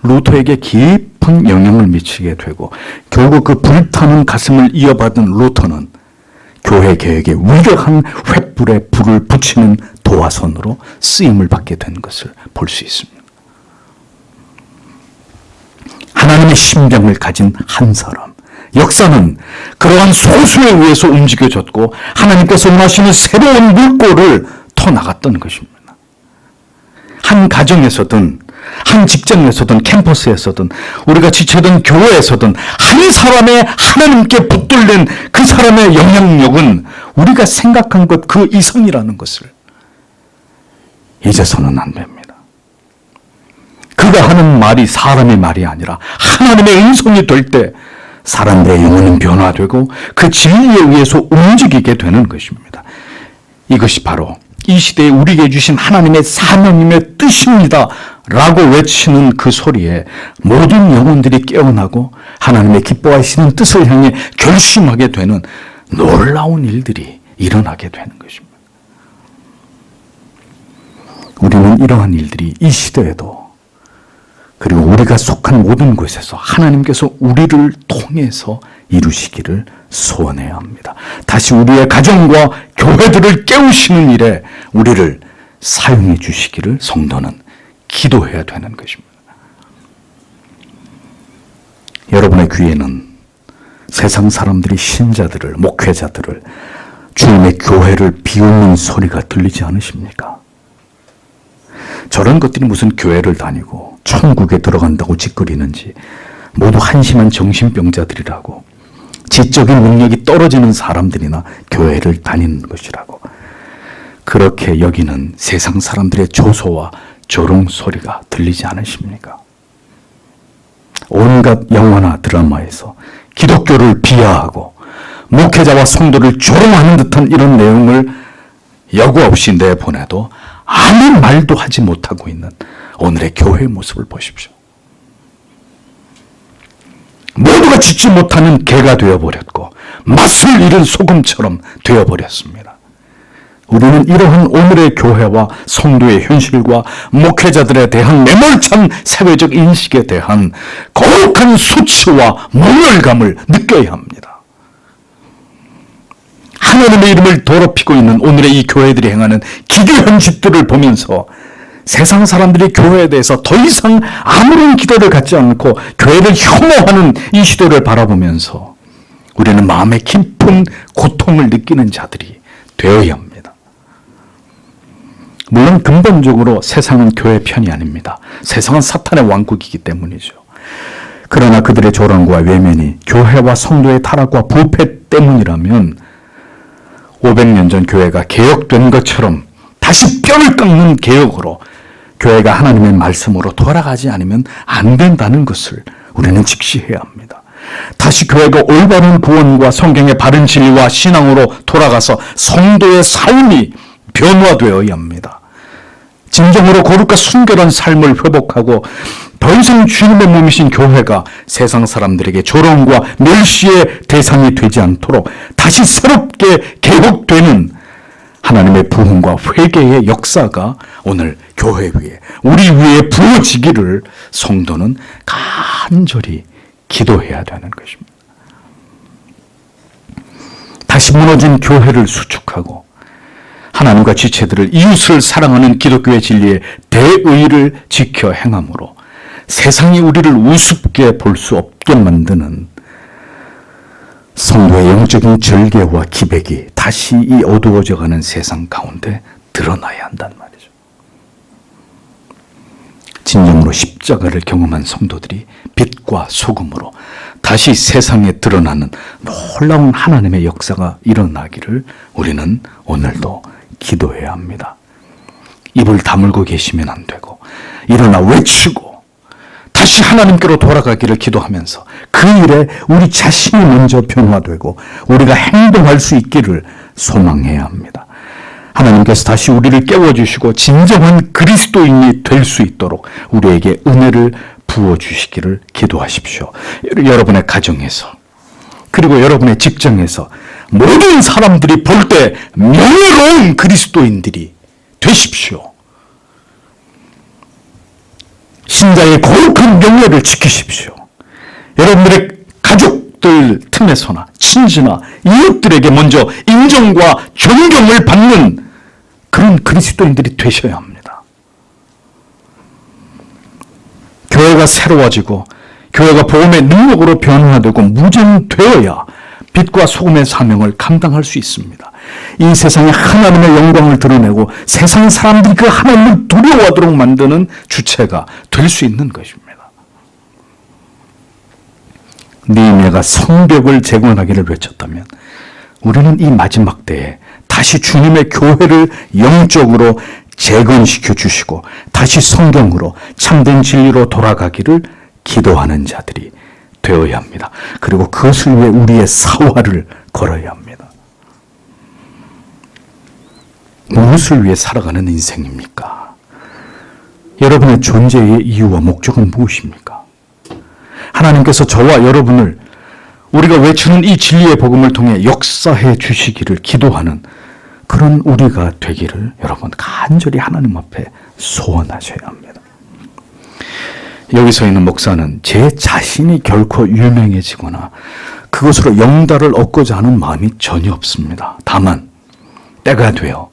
루터에게 깊은 영향을 미치게 되고 결국 그 불타는 가슴을 이어받은 루터는 교회 개혁에 위력한 횃불에 불을 붙이는 도화선으로 쓰임을 받게 된 것을 볼 수 있습니다. 하나님의 심장을 가진 한 사람, 역사는 그러한 소수에 의해서 움직여졌고 하나님께서 원하시는 새로운 물꼬를 터나갔던 것입니다. 한 가정에서든 한 직장에서든 캠퍼스에서든 우리가 지체된 교회에서든 한 사람의 하나님께 붙들린 그 사람의 영향력은 우리가 생각한 것 그 이상이라는 것을 잊어서는 안 됩니다. 그가 하는 말이 사람의 말이 아니라 하나님의 음성이 될 때 사람들의 영혼은 변화되고 그 진리에 의해서 움직이게 되는 것입니다. 이것이 바로 이 시대에 우리에게 주신 하나님의 사명님의 뜻입니다 라고 외치는 그 소리에 모든 영혼들이 깨어나고 하나님의 기뻐하시는 뜻을 향해 결심하게 되는 놀라운 일들이 일어나게 되는 것입니다. 우리는 이러한 일들이 이 시대에도 그리고 우리가 속한 모든 곳에서 하나님께서 우리를 통해서 이루시기를 소원해야 합니다. 다시 우리의 가정과 교회들을 깨우시는 일에 우리를 사용해 주시기를 성도는 기도해야 되는 것입니다. 여러분의 귀에는 세상 사람들이 신자들을, 목회자들을, 주님의 교회를 비웃는 소리가 들리지 않으십니까? 저런 것들이 무슨 교회를 다니고 천국에 들어간다고 짓거리는지 모두 한심한 정신병자들이라고, 지적인 능력이 떨어지는 사람들이나 교회를 다니는 것이라고 그렇게 여기는 세상 사람들의 조소와 조롱 소리가 들리지 않으십니까? 온갖 영화나 드라마에서 기독교를 비하하고 목회자와 성도를 조롱하는 듯한 이런 내용을 여과 없이 내보내도 아무 말도 하지 못하고 있는 오늘의 교회의 모습을 보십시오. 모두가 짓지 못하는 개가 되어버렸고 맛을 잃은 소금처럼 되어버렸습니다. 우리는 이러한 오늘의 교회와 성도의 현실과 목회자들에 대한 매몰찬 사회적 인식에 대한 거룩한 수치와 모멸감을 느껴야 합니다. 하나님의 이름을 더럽히고 있는 오늘의 이 교회들이 행하는 기괴한 짓들을 보면서 세상 사람들이 교회에 대해서 더 이상 아무런 기대를 갖지 않고 교회를 혐오하는 이 시대를 바라보면서 우리는 마음에 깊은 고통을 느끼는 자들이 되어야 합니다. 물론 근본적으로 세상은 교회 편이 아닙니다. 세상은 사탄의 왕국이기 때문이죠. 그러나 그들의 조롱과 외면이 교회와 성도의 타락과 부패 때문이라면 500년 전 교회가 개혁된 것처럼 다시 뼈를 깎는 개혁으로 교회가 하나님의 말씀으로 돌아가지 않으면 안 된다는 것을 우리는 직시해야 합니다. 다시 교회가 올바른 구원과 성경의 바른 진리와 신앙으로 돌아가서 성도의 삶이 변화되어야 합니다. 진정으로 거룩과 순결한 삶을 회복하고 더 이상 주님의 몸이신 교회가 세상 사람들에게 조롱과 멸시의 대상이 되지 않도록 다시 새롭게 개혁되는 하나님의 부흥과 회개의 역사가 오늘 교회 위에, 우리 위에 부어지기를 성도는 간절히 기도해야 되는 것입니다. 다시 무너진 교회를 수축하고 하나님과 지체들을 이웃을 사랑하는 기독교의 진리의 대의를 지켜 행함으로 세상이 우리를 우습게 볼 수 없게 만드는 성도의 영적인 절개와 기백이 다시 이 어두워져가는 세상 가운데 드러나야 한단 말이죠. 진정으로 십자가를 경험한 성도들이 빛과 소금으로 다시 세상에 드러나는 놀라운 하나님의 역사가 일어나기를 우리는 오늘도 기도해야 합니다. 입을 다물고 계시면 안 되고 일어나 외치고 다시 하나님께로 돌아가기를 기도하면서 그 일에 우리 자신이 먼저 변화되고 우리가 행동할 수 있기를 소망해야 합니다. 하나님께서 다시 우리를 깨워주시고 진정한 그리스도인이 될 수 있도록 우리에게 은혜를 부어주시기를 기도하십시오. 여러분의 가정에서 그리고 여러분의 직장에서 모든 사람들이 볼 때 명예로운 그리스도인들이 되십시오. 신자의 거룩한 명예를 지키십시오. 여러분들의 가족들 틈에서나 친지나 이웃들에게 먼저 인정과 존경을 받는 그런 그리스도인들이 되셔야 합니다. 교회가 새로워지고 교회가 복음의 능력으로 변화되고 무장되어야 빛과 소금의 사명을 감당할 수 있습니다. 이 세상에 하나님의 영광을 드러내고 세상 사람들이 그 하나님을 두려워하도록 만드는 주체가 될 수 있는 것입니다. 느헤미야가 성벽을 재건하기를 외쳤다면 우리는 이 마지막 때에 다시 주님의 교회를 영적으로 재건시켜 주시고 다시 성경으로 참된 진리로 돌아가기를 기도하는 자들이 되어야 합니다. 그리고 그것을 위해 우리의 사활을 걸어야 합니다. 무엇을 위해 살아가는 인생입니까? 여러분의 존재의 이유와 목적은 무엇입니까? 하나님께서 저와 여러분을 우리가 외치는 이 진리의 복음을 통해 역사해 주시기를 기도하는 그런 우리가 되기를 여러분 간절히 하나님 앞에 소원하셔야 합니다. 여기서 있는 목사는 제 자신이 결코 유명해지거나 그것으로 영달을 얻고자 하는 마음이 전혀 없습니다. 다만 때가 되어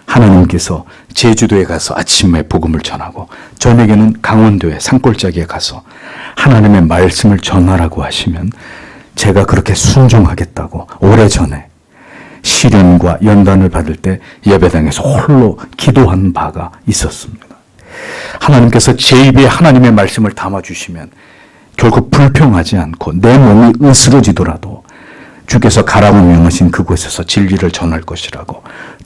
하나님께서 제주도에 가서 아침에 복음을 전하고 저녁에는 강원도의 산골짜기에 가서 하나님의 말씀을 전하라고 하시면 제가 그렇게 순종하겠다고 오래전에 시련과 연단을 받을 때 예배당에서 홀로 기도한 바가 있었습니다. 하나님께서 제 입에 하나님의 말씀을 담아주시면 결코 불평하지 않고 내 몸이 으스러지더라도 주께서 가라고 명하신 그곳에서 진리를 전할 것이라고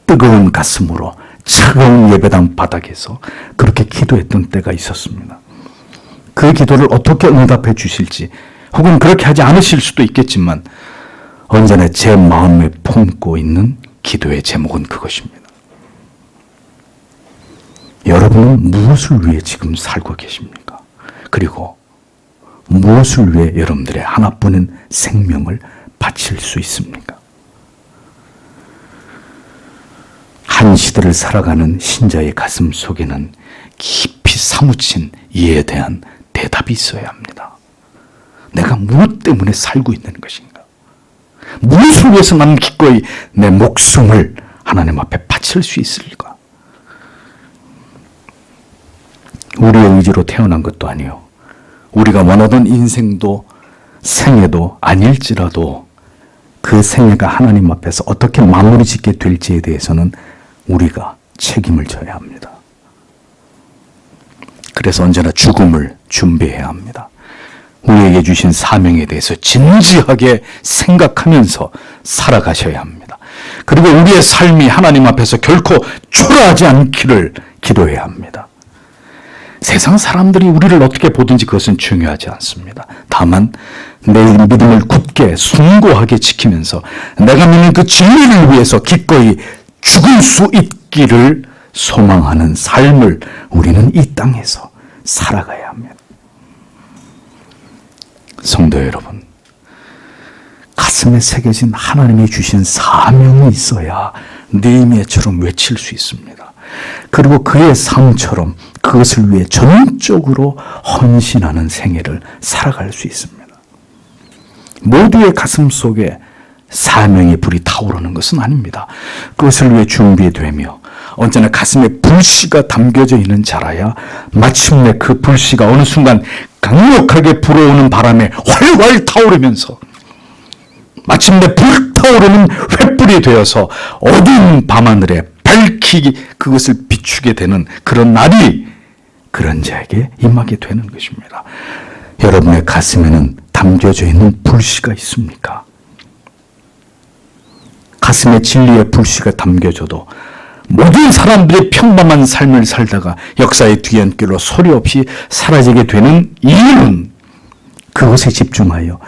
뜨거운 가슴으로 차가운 예배당 바닥에서 그렇게 기도했던 때가 있었습니다. 그 기도를 어떻게 응답해 주실지 혹은 그렇게 하지 않으실 수도 있겠지만 언제나 제 마음에 품고 있는 기도의 제목은 그것입니다. 여러분은 무엇을 위해 지금 살고 계십니까? 그리고 무엇을 위해 여러분들의 하나뿐인 생명을 바칠 수 있습니까? 한 시대를 살아가는 신자의 가슴 속에는 깊이 사무친 이에 대한 대답이 있어야 합니다. 내가 무엇 때문에 살고 있는 것인가? 무엇을 위해서 나는 기꺼이 내 목숨을 하나님 앞에 바칠 수 있을까? 우리의 의지로 태어난 것도 아니요. 우리가 원하던 인생도 생애도 아닐지라도 그 생애가 하나님 앞에서 어떻게 마무리 짓게 될지에 대해서는 우리가 책임을 져야 합니다. 그래서 언제나 죽음을 준비해야 합니다. 우리에게 주신 사명에 대해서 진지하게 생각하면서 살아가셔야 합니다. 그리고 우리의 삶이 하나님 앞에서 결코 초라하지 않기를 기도해야 합니다. 세상 사람들이 우리를 어떻게 보든지 그것은 중요하지 않습니다. 다만 내 믿음을 굳게 숭고하게 지키면서 내가 믿는 그 진리를 위해서 기꺼이 죽을 수 있기를 소망하는 삶을 우리는 이 땅에서 살아가야 합니다. 성도 여러분, 가슴에 새겨진 하나님이 주신 사명이 있어야 느헤미야처럼 외칠 수 있습니다. 그리고 그의 삶처럼 그것을 위해 전적으로 헌신하는 생애를 살아갈 수 있습니다. 모두의 가슴 속에 사명의 불이 타오르는 것은 아닙니다. 그것을 위해 준비되며 언제나 가슴에 불씨가 담겨져 있는 자라야 마침내 그 불씨가 어느 순간 강력하게 불어오는 바람에 활활 타오르면서 마침내 불타오르는 횃불이 되어서 어두운 밤하늘에 밝히 그것을 비추게 되는 그런 날이 그런 자에게 임하게 되는 것입니다. 여러분의 가슴에는 담겨져 있는 불씨가 있습니까? 가슴에 진리의 불씨가 담겨져도 모든 사람들이 평범한 삶을 살다가 역사의 뒤안길로 소리 없이 사라지게 되는 이유는 그것에 집중하여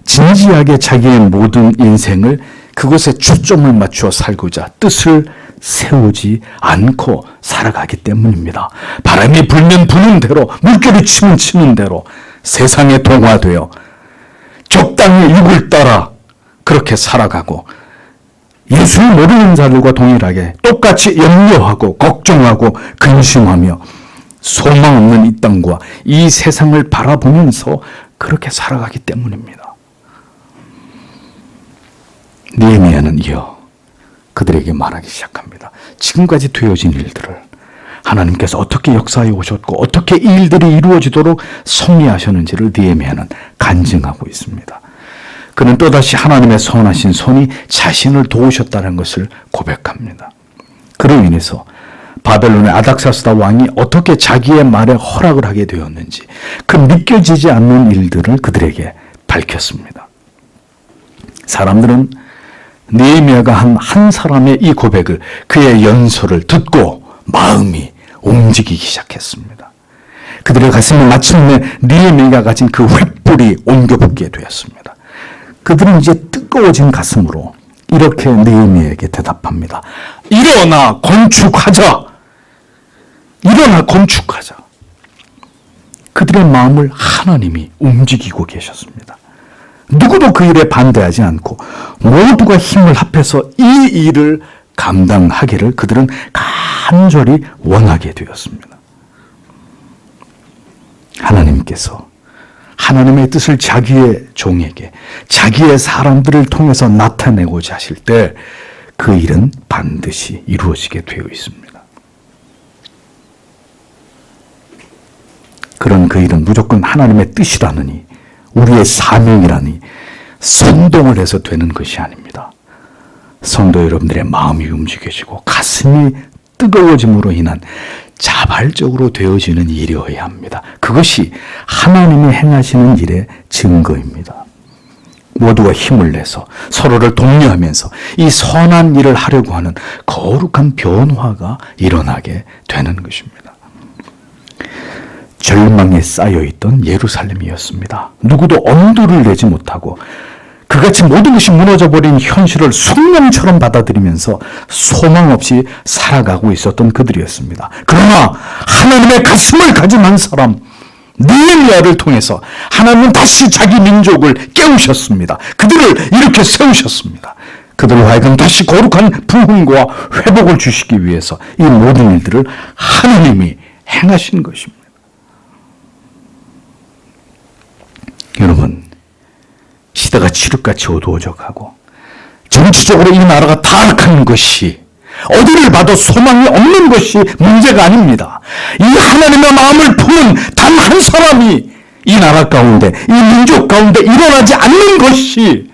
진지하게 자기의 모든 인생을 그것에 초점을 맞추어 살고자 뜻을 세우지 않고 살아가기 때문입니다. 바람이 불면 부는 대로, 물결이 치면 치는 대로 세상에 동화되어 적당히 육을 따라 그렇게 살아가고 예수를 모르는 자들과 동일하게 똑같이 염려하고 걱정하고 근심하며 소망 없는 이 땅과 이 세상을 바라보면서 그렇게 살아가기 때문입니다. 느헤미야는 이어 그들에게 말하기 시작합니다. 지금까지 되어진 일들을 하나님께서 어떻게 역사해 오셨고 어떻게 이 일들이 이루어지도록 섭리하셨는지를 느헤미야는 간증하고 있습니다. 그는 또다시 하나님의 선하신 손이 자신을 도우셨다는 것을 고백합니다. 그로 인해서 바벨론의 아닥사스다 왕이 어떻게 자기의 말에 허락을 하게 되었는지 그 믿겨지지 않는 일들을 그들에게 밝혔습니다. 사람들은 느헤미야가 한 사람의 이 고백을, 그의 연설을 듣고 마음이 움직이기 시작했습니다. 그들의 가슴에 마침내 느헤미야가 가진 그 횃불이 옮겨붙게 되었습니다. 그들은 이제 뜨거워진 가슴으로 이렇게 느헤미야에게 대답합니다. 일어나 건축하자. 일어나 건축하자. 그들의 마음을 하나님이 움직이고 계셨습니다. 누구도 그 일에 반대하지 않고 모두가 힘을 합해서 이 일을 감당하기를 그들은 간절히 원하게 되었습니다. 하나님께서 하나님의 뜻을 자기의 종에게, 자기의 사람들을 통해서 나타내고자 하실 때 그 일은 반드시 이루어지게 되어 있습니다. 그런 그 일은 무조건 하나님의 뜻이라느니, 우리의 사명이라니 선동을 해서 되는 것이 아닙니다. 성도 여러분들의 마음이 움직여지고 가슴이 뜨거워짐으로 인한 자발적으로 되어지는 일이어야 합니다. 그것이 하나님이 행하시는 일의 증거입니다. 모두가 힘을 내서 서로를 독려하면서 이 선한 일을 하려고 하는 거룩한 변화가 일어나게 되는 것입니다. 절망에 쌓여있던 예루살렘이었습니다. 누구도 엄두를 내지 못하고 그같이 모든 것이 무너져버린 현실을 숙명처럼 받아들이면서 소망 없이 살아가고 있었던 그들이었습니다. 그러나 하나님의 가슴을 가진 한 사람 느헤미야를 통해서 하나님은 다시 자기 민족을 깨우셨습니다. 그들을 이렇게 세우셨습니다. 그들을 하여금 다시 거룩한 부흥과 회복을 주시기 위해서 이 모든 일들을 하나님이 행하신 것입니다. 여러분, 시대가 칠흑같이 어두워져 가고 정치적으로 이 나라가 타락하는 것이, 어디를 봐도 소망이 없는 것이 문제가 아닙니다. 이 하나님의 마음을 품은 단 한 사람이 이 나라 가운데, 이 민족 가운데 일어나지 않는 것이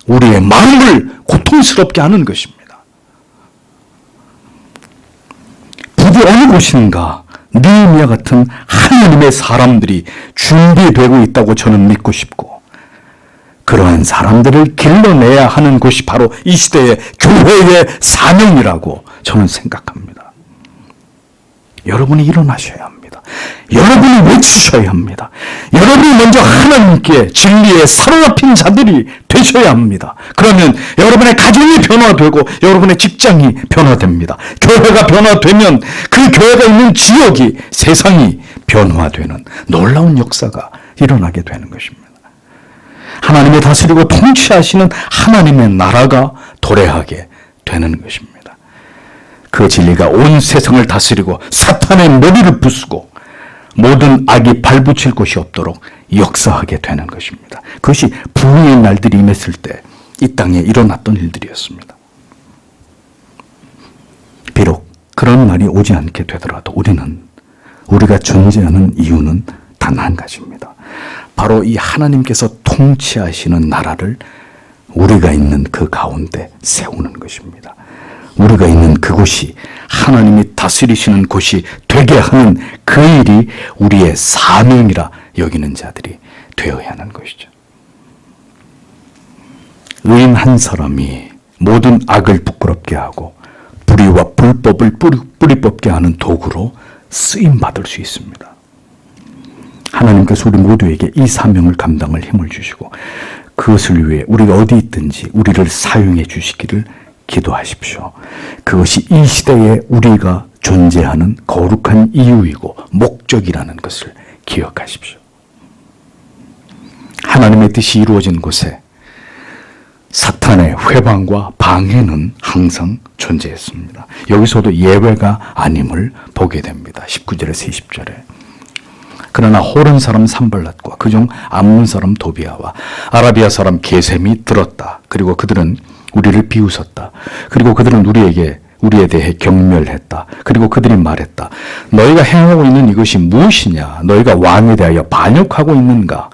우리의 마음을 고통스럽게 하는 것입니다. 부디 어느 곳인가 느헤미야 같은 하나님의 사람들이 준비되고 있다고 저는 믿고 싶고, 그러한 사람들을 길러내야 하는 것이 바로 이 시대의 교회의 사명이라고 저는 생각합니다. 여러분이 일어나셔야 합니다. 여러분이 외치셔야 합니다. 여러분이 먼저 하나님께 진리에 사로잡힌 자들이 되셔야 합니다. 그러면 여러분의 가정이 변화되고 여러분의 직장이 변화됩니다. 교회가 변화되면 그 교회가 있는 지역이, 세상이 변화되는 놀라운 역사가 일어나게 되는 것입니다. 하나님이 다스리고 통치하시는 하나님의 나라가 도래하게 되는 것입니다. 그 진리가 온 세상을 다스리고 사탄의 머리를 부수고 모든 악이 발붙일 곳이 없도록 역사하게 되는 것입니다. 그것이 부흥의 날들이 임했을 때 이 땅에 일어났던 일들이었습니다. 비록 그런 날이 오지 않게 되더라도 우리가 존재하는 이유는 단 한 가지입니다. 바로 이 하나님께서 통치하시는 나라를 우리가 있는 그 가운데 세우는 것입니다. 우리가 있는 그곳이 하나님이 다스리시는 곳이 되게 하는 그 일이 우리의 사명이라 여기는 자들이 되어야 하는 것이죠. 의인 한 사람이 모든 악을 부끄럽게 하고 불의와 불법을 뿌리 뽑게 하는 도구로 쓰임받을 수 있습니다. 하나님께서 우리 모두에게 이 사명을 감당할 힘을 주시고 그것을 위해 우리가 어디 있든지 우리를 사용해 주시기를 기도하십시오. 그것이 이 시대에 우리가 존재하는 거룩한 이유이고 목적이라는 것을 기억하십시오. 하나님의 뜻이 이루어진 곳에 사탄의 회방과 방해는 항상 존재했습니다. 여기서도 예외가 아님을 보게 됩니다. 19절에서 20절에. 그러나 호른 사람 산발랏과 그중 암몬 사람 도비아와 아라비아 사람 게셈이 들었다. 그리고 그들은 우리를 비웃었다. 그리고 그들은 우리에 대해 경멸했다. 그리고 그들이 말했다. 너희가 행하고 있는 이것이 무엇이냐? 너희가 왕에 대하여 반역하고 있는가?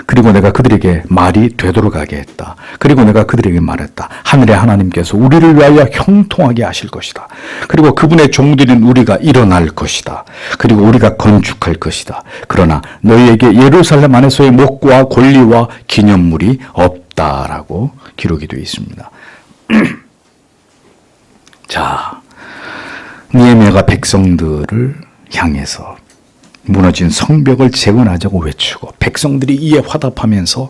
그리고 내가 그들에게 말이 되도록 하게 했다. 그리고 내가 그들에게 말했다. 하늘의 하나님께서 우리를 위하여 형통하게 하실 것이다. 그리고 그분의 종들인 우리가 일어날 것이다. 그리고 우리가 건축할 것이다. 그러나 너희에게 예루살렘 안에서의 목과 권리와 기념물이 없다라고 기록이 되어 있습니다. 자, 느헤미야가 백성들을 향해서 무너진 성벽을 재건하자고 외치고 백성들이 이에 화답하면서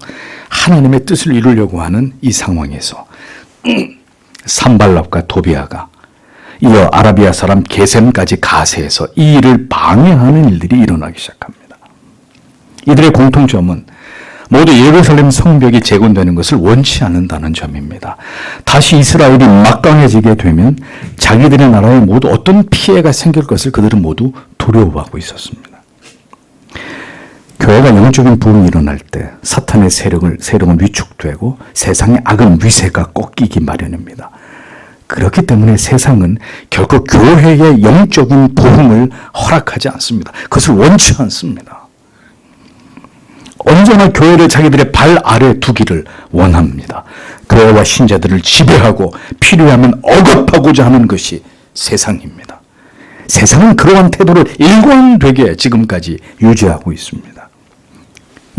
하나님의 뜻을 이루려고 하는 이 상황에서 산발랏과 도비아가 이어 아라비아 사람 게셈까지 가세해서 이 일을 방해하는 일들이 일어나기 시작합니다. 이들의 공통점은 모두 예루살렘 성벽이 재건되는 것을 원치 않는다는 점입니다. 다시 이스라엘이 막강해지게 되면 자기들의 나라에 모두 어떤 피해가 생길 것을 그들은 모두 두려워하고 있었습니다. 교회가 영적인 부흥이 일어날 때 사탄의 세력은 위축되고 세상의 악은 위세가 꺾이기 마련입니다. 그렇기 때문에 세상은 결코 교회의 영적인 부흥을 허락하지 않습니다. 그것을 원치 않습니다. 언제나 교회를 자기들의 발 아래 두기를 원합니다. 교회와 신자들을 지배하고 필요하면 억압하고자 하는 것이 세상입니다. 세상은 그러한 태도를 일관되게 지금까지 유지하고 있습니다.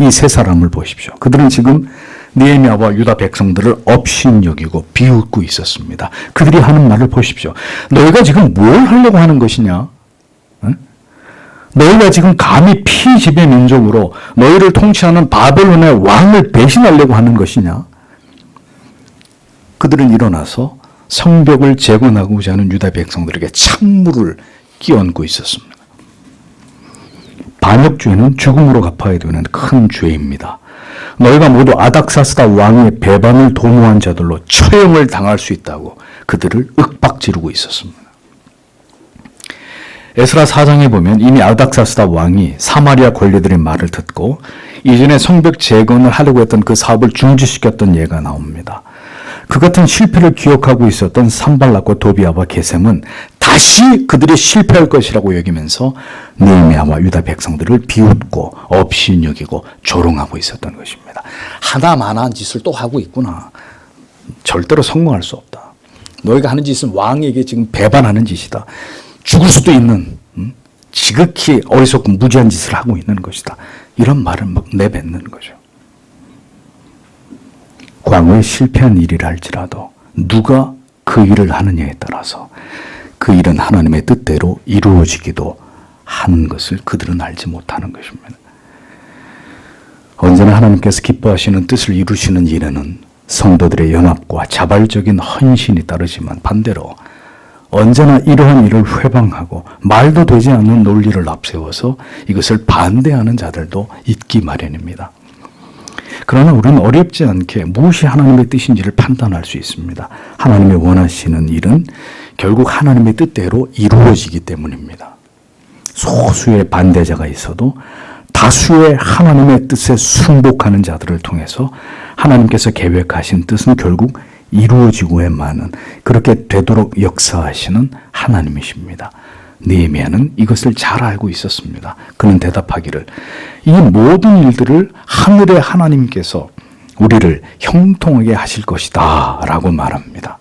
이 세 사람을 보십시오. 그들은 지금 느헤미야와 유다 백성들을 업신여기고 비웃고 있었습니다. 그들이 하는 말을 보십시오. 너희가 지금 뭘 하려고 하는 것이냐? 응? 너희가 지금 감히 피지배 민족으로 너희를 통치하는 바벨론의 왕을 배신하려고 하는 것이냐? 그들은 일어나서 성벽을 재건하고자 하는 유다 백성들에게 찬물을 끼얹고 있었습니다. 반역죄는 죽음으로 갚아야 되는 큰 죄입니다. 너희가 모두 아닥사스다 왕의 배반을 도모한 자들로 처형을 당할 수 있다고 그들을 윽박지르고 있었습니다. 에스라 4장에 보면 이미 아닥사스다 왕이 사마리아 관리들의 말을 듣고 이전에 성벽 재건을 하려고 했던 그 사업을 중지시켰던 예가 나옵니다. 그 같은 실패를 기억하고 있었던 산발랏과 도비아와 게셈은 다시 그들이 실패할 것이라고 여기면서 느헤미야와 유다 백성들을 비웃고 업신여기고 조롱하고 있었던 것입니다. 하나만한 짓을 또 하고 있구나. 절대로 성공할 수 없다. 너희가 하는 짓은 왕에게 지금 배반하는 짓이다. 죽을 수도 있는 지극히 어리석고 무지한 짓을 하고 있는 것이다. 이런 말을 막 내뱉는 거죠. 과거에 실패한 일이라 할지라도 누가 그 일을 하느냐에 따라서 그 일은 하나님의 뜻대로 이루어지기도 하는 것을 그들은 알지 못하는 것입니다. 언제나 하나님께서 기뻐하시는 뜻을 이루시는 일에는 성도들의 연합과 자발적인 헌신이 따르지만 반대로 언제나 이러한 일을 회방하고 말도 되지 않는 논리를 앞세워서 이것을 반대하는 자들도 있기 마련입니다. 그러나 우리는 어렵지 않게 무엇이 하나님의 뜻인지를 판단할 수 있습니다. 하나님의 원하시는 일은 결국 하나님의 뜻대로 이루어지기 때문입니다. 소수의 반대자가 있어도 다수의 하나님의 뜻에 순복하는 자들을 통해서 하나님께서 계획하신 뜻은 결국 이루어지고야만은, 그렇게 되도록 역사하시는 하나님이십니다. 느헤미야는 이것을 잘 알고 있었습니다. 그는 대답하기를, 이 모든 일들을 하늘의 하나님께서 우리를 형통하게 하실 것이다 라고 말합니다.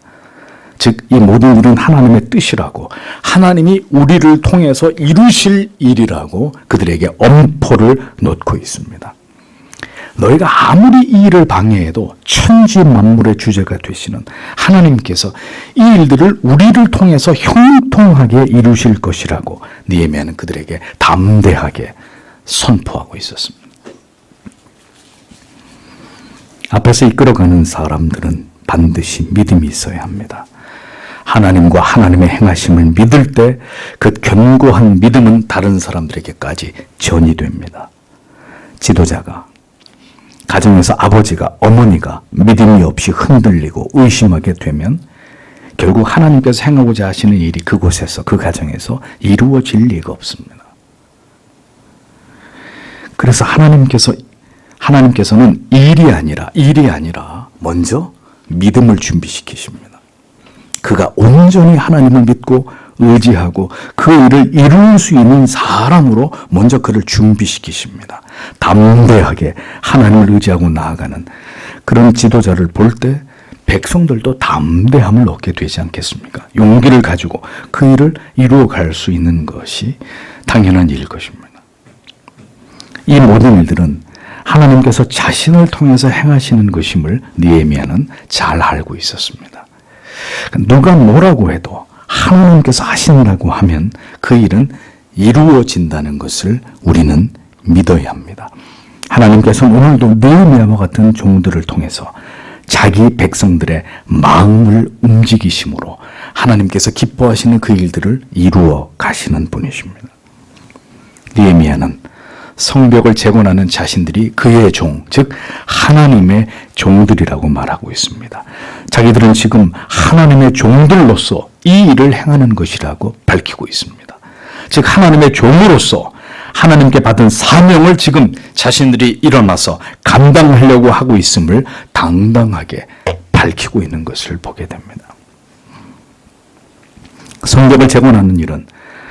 즉, 이 모든 일은 하나님의 뜻이라고, 하나님이 우리를 통해서 이루실 일이라고 그들에게 엄포를 놓고 있습니다. 너희가 아무리 이 일을 방해해도 천지 만물의 주제가 되시는 하나님께서 이 일들을 우리를 통해서 형통하게 이루실 것이라고 느헤미야는 그들에게 담대하게 선포하고 있었습니다. 앞에서 이끌어가는 사람들은 반드시 믿음이 있어야 합니다. 하나님과 하나님의 행하심을 믿을 때 그 견고한 믿음은 다른 사람들에게까지 전이됩니다. 지도자가, 가정에서 아버지가, 어머니가 믿음이 없이 흔들리고 의심하게 되면 결국 하나님께서 행하고자 하시는 일이 그곳에서, 그 가정에서 이루어질 리가 없습니다. 그래서 하나님께서는 일이 아니라 먼저 믿음을 준비시키십니다. 그가 온전히 하나님을 믿고 의지하고 그 일을 이룰 수 있는 사람으로 먼저 그를 준비시키십니다. 담대하게 하나님을 의지하고 나아가는 그런 지도자를 볼 때 백성들도 담대함을 얻게 되지 않겠습니까? 용기를 가지고 그 일을 이루어갈 수 있는 것이 당연한 일일 것입니다. 이 모든 일들은 하나님께서 자신을 통해서 행하시는 것임을 느헤미야는 잘 알고 있었습니다. 누가 뭐라고 해도 하나님께서 하신다고 하면 그 일은 이루어진다는 것을 우리는 믿어야 합니다. 하나님께서는 오늘도 느헤미야와 같은 종들을 통해서 자기 백성들의 마음을 움직이심으로 하나님께서 기뻐하시는 그 일들을 이루어 가시는 분이십니다. 느헤미야는 성벽을 재건하는 자신들이 그의 종, 즉 하나님의 종들이라고 말하고 있습니다. 자기들은 지금 하나님의 종들로서 이 일을 행하는 것이라고 밝히고 있습니다. 즉 하나님의 종으로서 하나님께 받은 사명을 지금 자신들이 일어나서 감당하려고 하고 있음을 당당하게 밝히고 있는 것을 보게 됩니다. 성벽을 재건하는 일은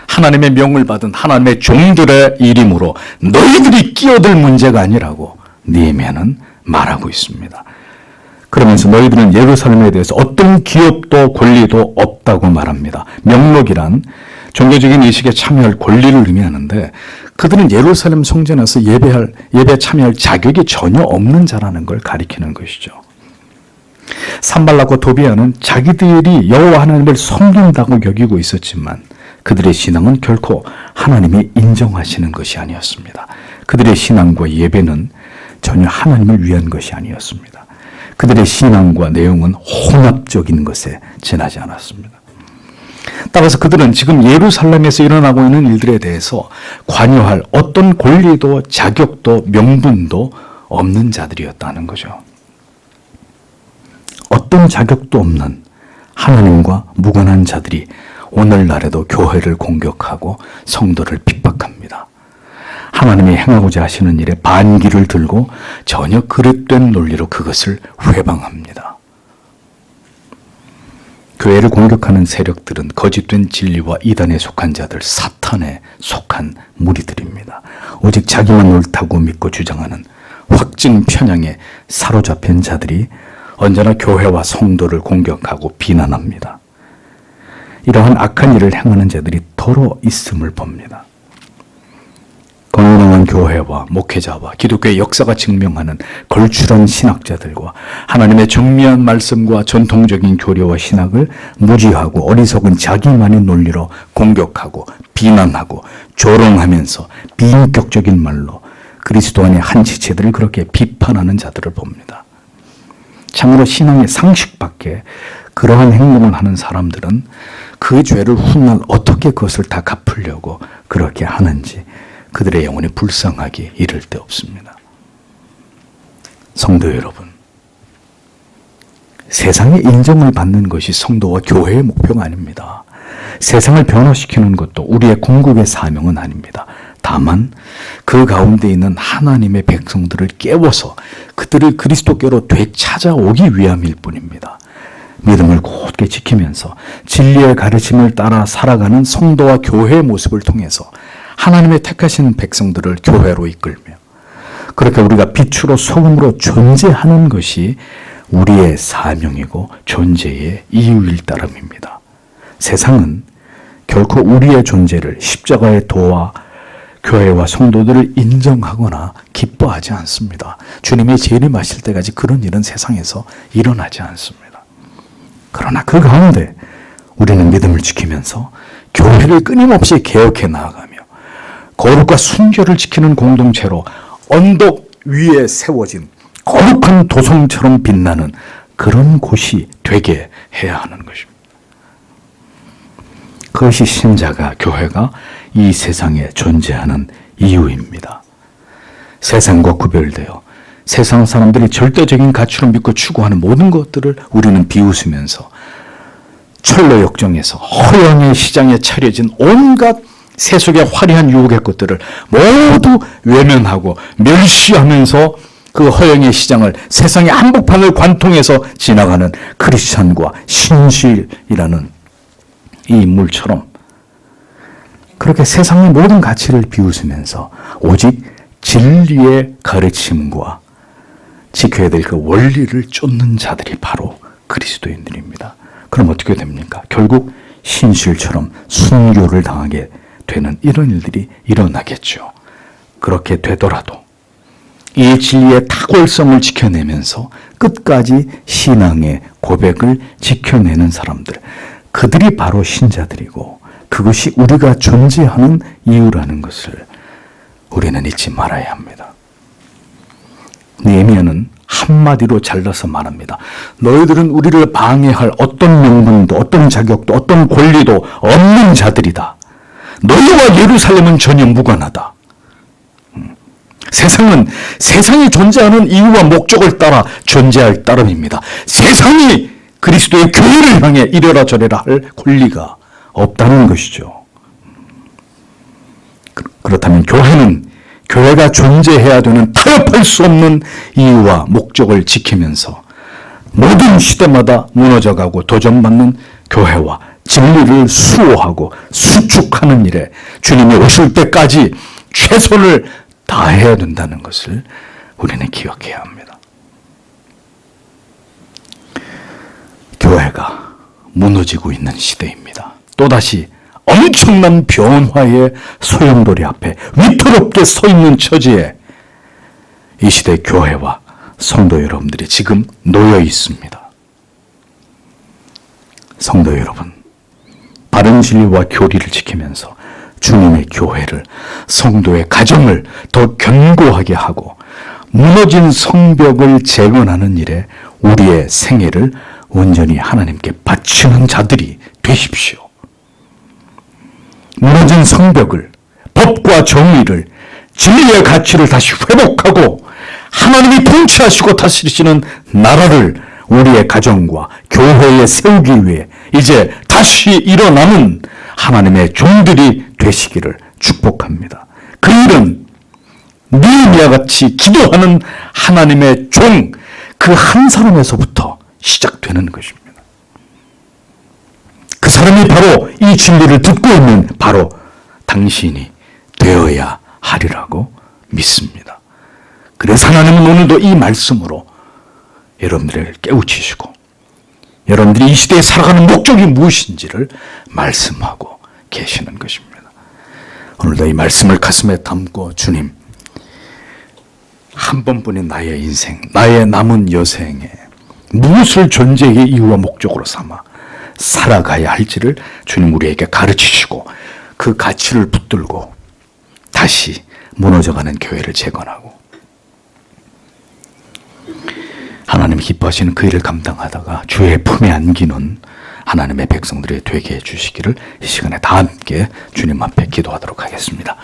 하나님의 명을 받은 하나님의 종들의 일이므로 너희들이 끼어들 문제가 아니라고 느헤미야는 말하고 있습니다. 그러면서 너희들은 예루살렘에 대해서 어떤 기업도 권리도 없다고 말합니다. 명목이란 종교적인 의식에 참여할 권리를 의미하는데 그들은 예루살렘 성전에서 예배에 참여할 자격이 전혀 없는 자라는 걸 가리키는 것이죠. 산발락과 도비아는 자기들이 여호와 하나님을 섬긴다고 여기고 있었지만 그들의 신앙은 결코 하나님이 인정하시는 것이 아니었습니다. 그들의 신앙과 예배는 전혀 하나님을 위한 것이 아니었습니다. 그들의 신앙과 내용은 혼합적인 것에 지나지 않았습니다. 따라서 그들은 지금 예루살렘에서 일어나고 있는 일들에 대해서 관여할 어떤 권리도 자격도 명분도 없는 자들이었다는 거죠. 어떤 자격도 없는 하나님과 무관한 자들이 오늘날에도 교회를 공격하고 성도를 핍박합니다. 하나님이 행하고자 하시는 일에 반기를 들고 전혀 그릇된 논리로 그것을 회방합니다. 교회를 공격하는 세력들은 거짓된 진리와 이단에 속한 자들, 사탄에 속한 무리들입니다. 오직 자기만 옳다고 믿고 주장하는 확증 편향에 사로잡힌 자들이 언제나 교회와 성도를 공격하고 비난합니다. 이러한 악한 일을 행하는 자들이 더러 있음을 봅니다. 건강한 교회와 목회자와 기독교의 역사가 증명하는 걸출한 신학자들과 하나님의 정미한 말씀과 전통적인 교리와 신학을 무지하고 어리석은 자기만의 논리로 공격하고 비난하고 조롱하면서 비인격적인 말로 그리스도 안의 한 지체들을 그렇게 비판하는 자들을 봅니다. 참으로 신앙의 상식밖에 그러한 행동을 하는 사람들은 그 죄를 훗날 어떻게 그것을 다 갚으려고 그렇게 하는지 그들의 영혼이 불쌍하기 이를 데 없습니다. 성도 여러분, 세상의 인정을 받는 것이 성도와 교회의 목표가 아닙니다. 세상을 변화시키는 것도 우리의 궁극의 사명은 아닙니다. 다만 그 가운데 있는 하나님의 백성들을 깨워서 그들을 그리스도께로 되찾아오기 위함일 뿐입니다. 믿음을 곧게 지키면서 진리의 가르침을 따라 살아가는 성도와 교회의 모습을 통해서 하나님의 택하신 백성들을 교회로 이끌며 그렇게 우리가 빛으로 소금으로 존재하는 것이 우리의 사명이고 존재의 이유일 따름입니다. 세상은 결코 우리의 존재를 십자가의 도와 교회와 성도들을 인정하거나 기뻐하지 않습니다. 주님의 재림하실 때까지 그런 일은 세상에서 일어나지 않습니다. 그러나 그 가운데 우리는 믿음을 지키면서 교회를 끊임없이 개혁해 나아가며 거룩과 순결을 지키는 공동체로 언덕 위에 세워진 거룩한 도성처럼 빛나는 그런 곳이 되게 해야 하는 것입니다. 그것이 신자가, 교회가 이 세상에 존재하는 이유입니다. 세상과 구별되어 세상 사람들이 절대적인 가치로 믿고 추구하는 모든 것들을 우리는 비웃으면서 철로 역정에서 허영의 시장에 차려진 온갖 세속의 화려한 유혹의 것들을 모두 외면하고 멸시하면서 그 허영의 시장을 세상의 한복판을 관통해서 지나가는 크리스천과 신실이라는 이 인물처럼 그렇게 세상의 모든 가치를 비웃으면서 오직 진리의 가르침과 지켜야 될 그 원리를 쫓는 자들이 바로 그리스도인들입니다. 그럼 어떻게 됩니까? 결국 신실처럼 순교를 당하게 되는 이런 일들이 일어나겠죠. 그렇게 되더라도 이 진리의 탁월성을 지켜내면서 끝까지 신앙의 고백을 지켜내는 사람들, 그들이 바로 신자들이고 그것이 우리가 존재하는 이유라는 것을 우리는 잊지 말아야 합니다. 느헤미야는 한마디로 잘라서 말합니다. 너희들은 우리를 방해할 어떤 명분도 어떤 자격도 어떤 권리도 없는 자들이다. 너희와 예루살렘은 전혀 무관하다. 세상은 세상이 존재하는 이유와 목적을 따라 존재할 따름입니다. 세상이 그리스도의 교회를 향해 이래라 저래라 할 권리가 없다는 것이죠. 그렇다면 교회가 존재해야 되는 타협할 수 없는 이유와 목적을 지키면서 모든 시대마다 무너져가고 도전받는 교회와 진리를 수호하고 수축하는 일에 주님이 오실 때까지 최선을 다해야 된다는 것을 우리는 기억해야 합니다. 교회가 무너지고 있는 시대입니다. 또다시 엄청난 변화의 소용돌이 앞에 위태롭게 서 있는 처지에 이 시대 교회와 성도 여러분들이 지금 놓여 있습니다. 성도 여러분, 바른 진리와 교리를 지키면서 주님의 교회를, 성도의 가정을 더 견고하게 하고 무너진 성벽을 재건하는 일에 우리의 생애를 온전히 하나님께 바치는 자들이 되십시오. 무너진 성벽을, 법과 정의를, 진리의 가치를 다시 회복하고 하나님이 통치하시고 다스리시는 나라를 우리의 가정과 교회에 세우기 위해 이제 다시 일어나는 하나님의 종들이 되시기를 축복합니다. 그 일은 느헤미야 같이 기도하는 하나님의 종, 그 한 사람에서부터 시작되는 것입니다. 그 사람이 바로 이 진리를 듣고 있는 바로 당신이 되어야 하리라고 믿습니다. 그래서 하나님은 오늘도 이 말씀으로 여러분들을 깨우치시고 여러분들이 이 시대에 살아가는 목적이 무엇인지를 말씀하고 계시는 것입니다. 오늘도 이 말씀을 가슴에 담고 주님, 한 번뿐인 나의 인생, 나의 남은 여생에 무엇을 존재의 이유와 목적으로 삼아 살아가야 할지를 주님 우리에게 가르치시고 그 가치를 붙들고 다시 무너져가는 교회를 재건하고 하나님 기뻐하시는 그 일을 감당하다가 주의 품에 안기는 하나님의 백성들이 되게 해주시기를 이 시간에 다 함께 주님 앞에 기도하도록 하겠습니다.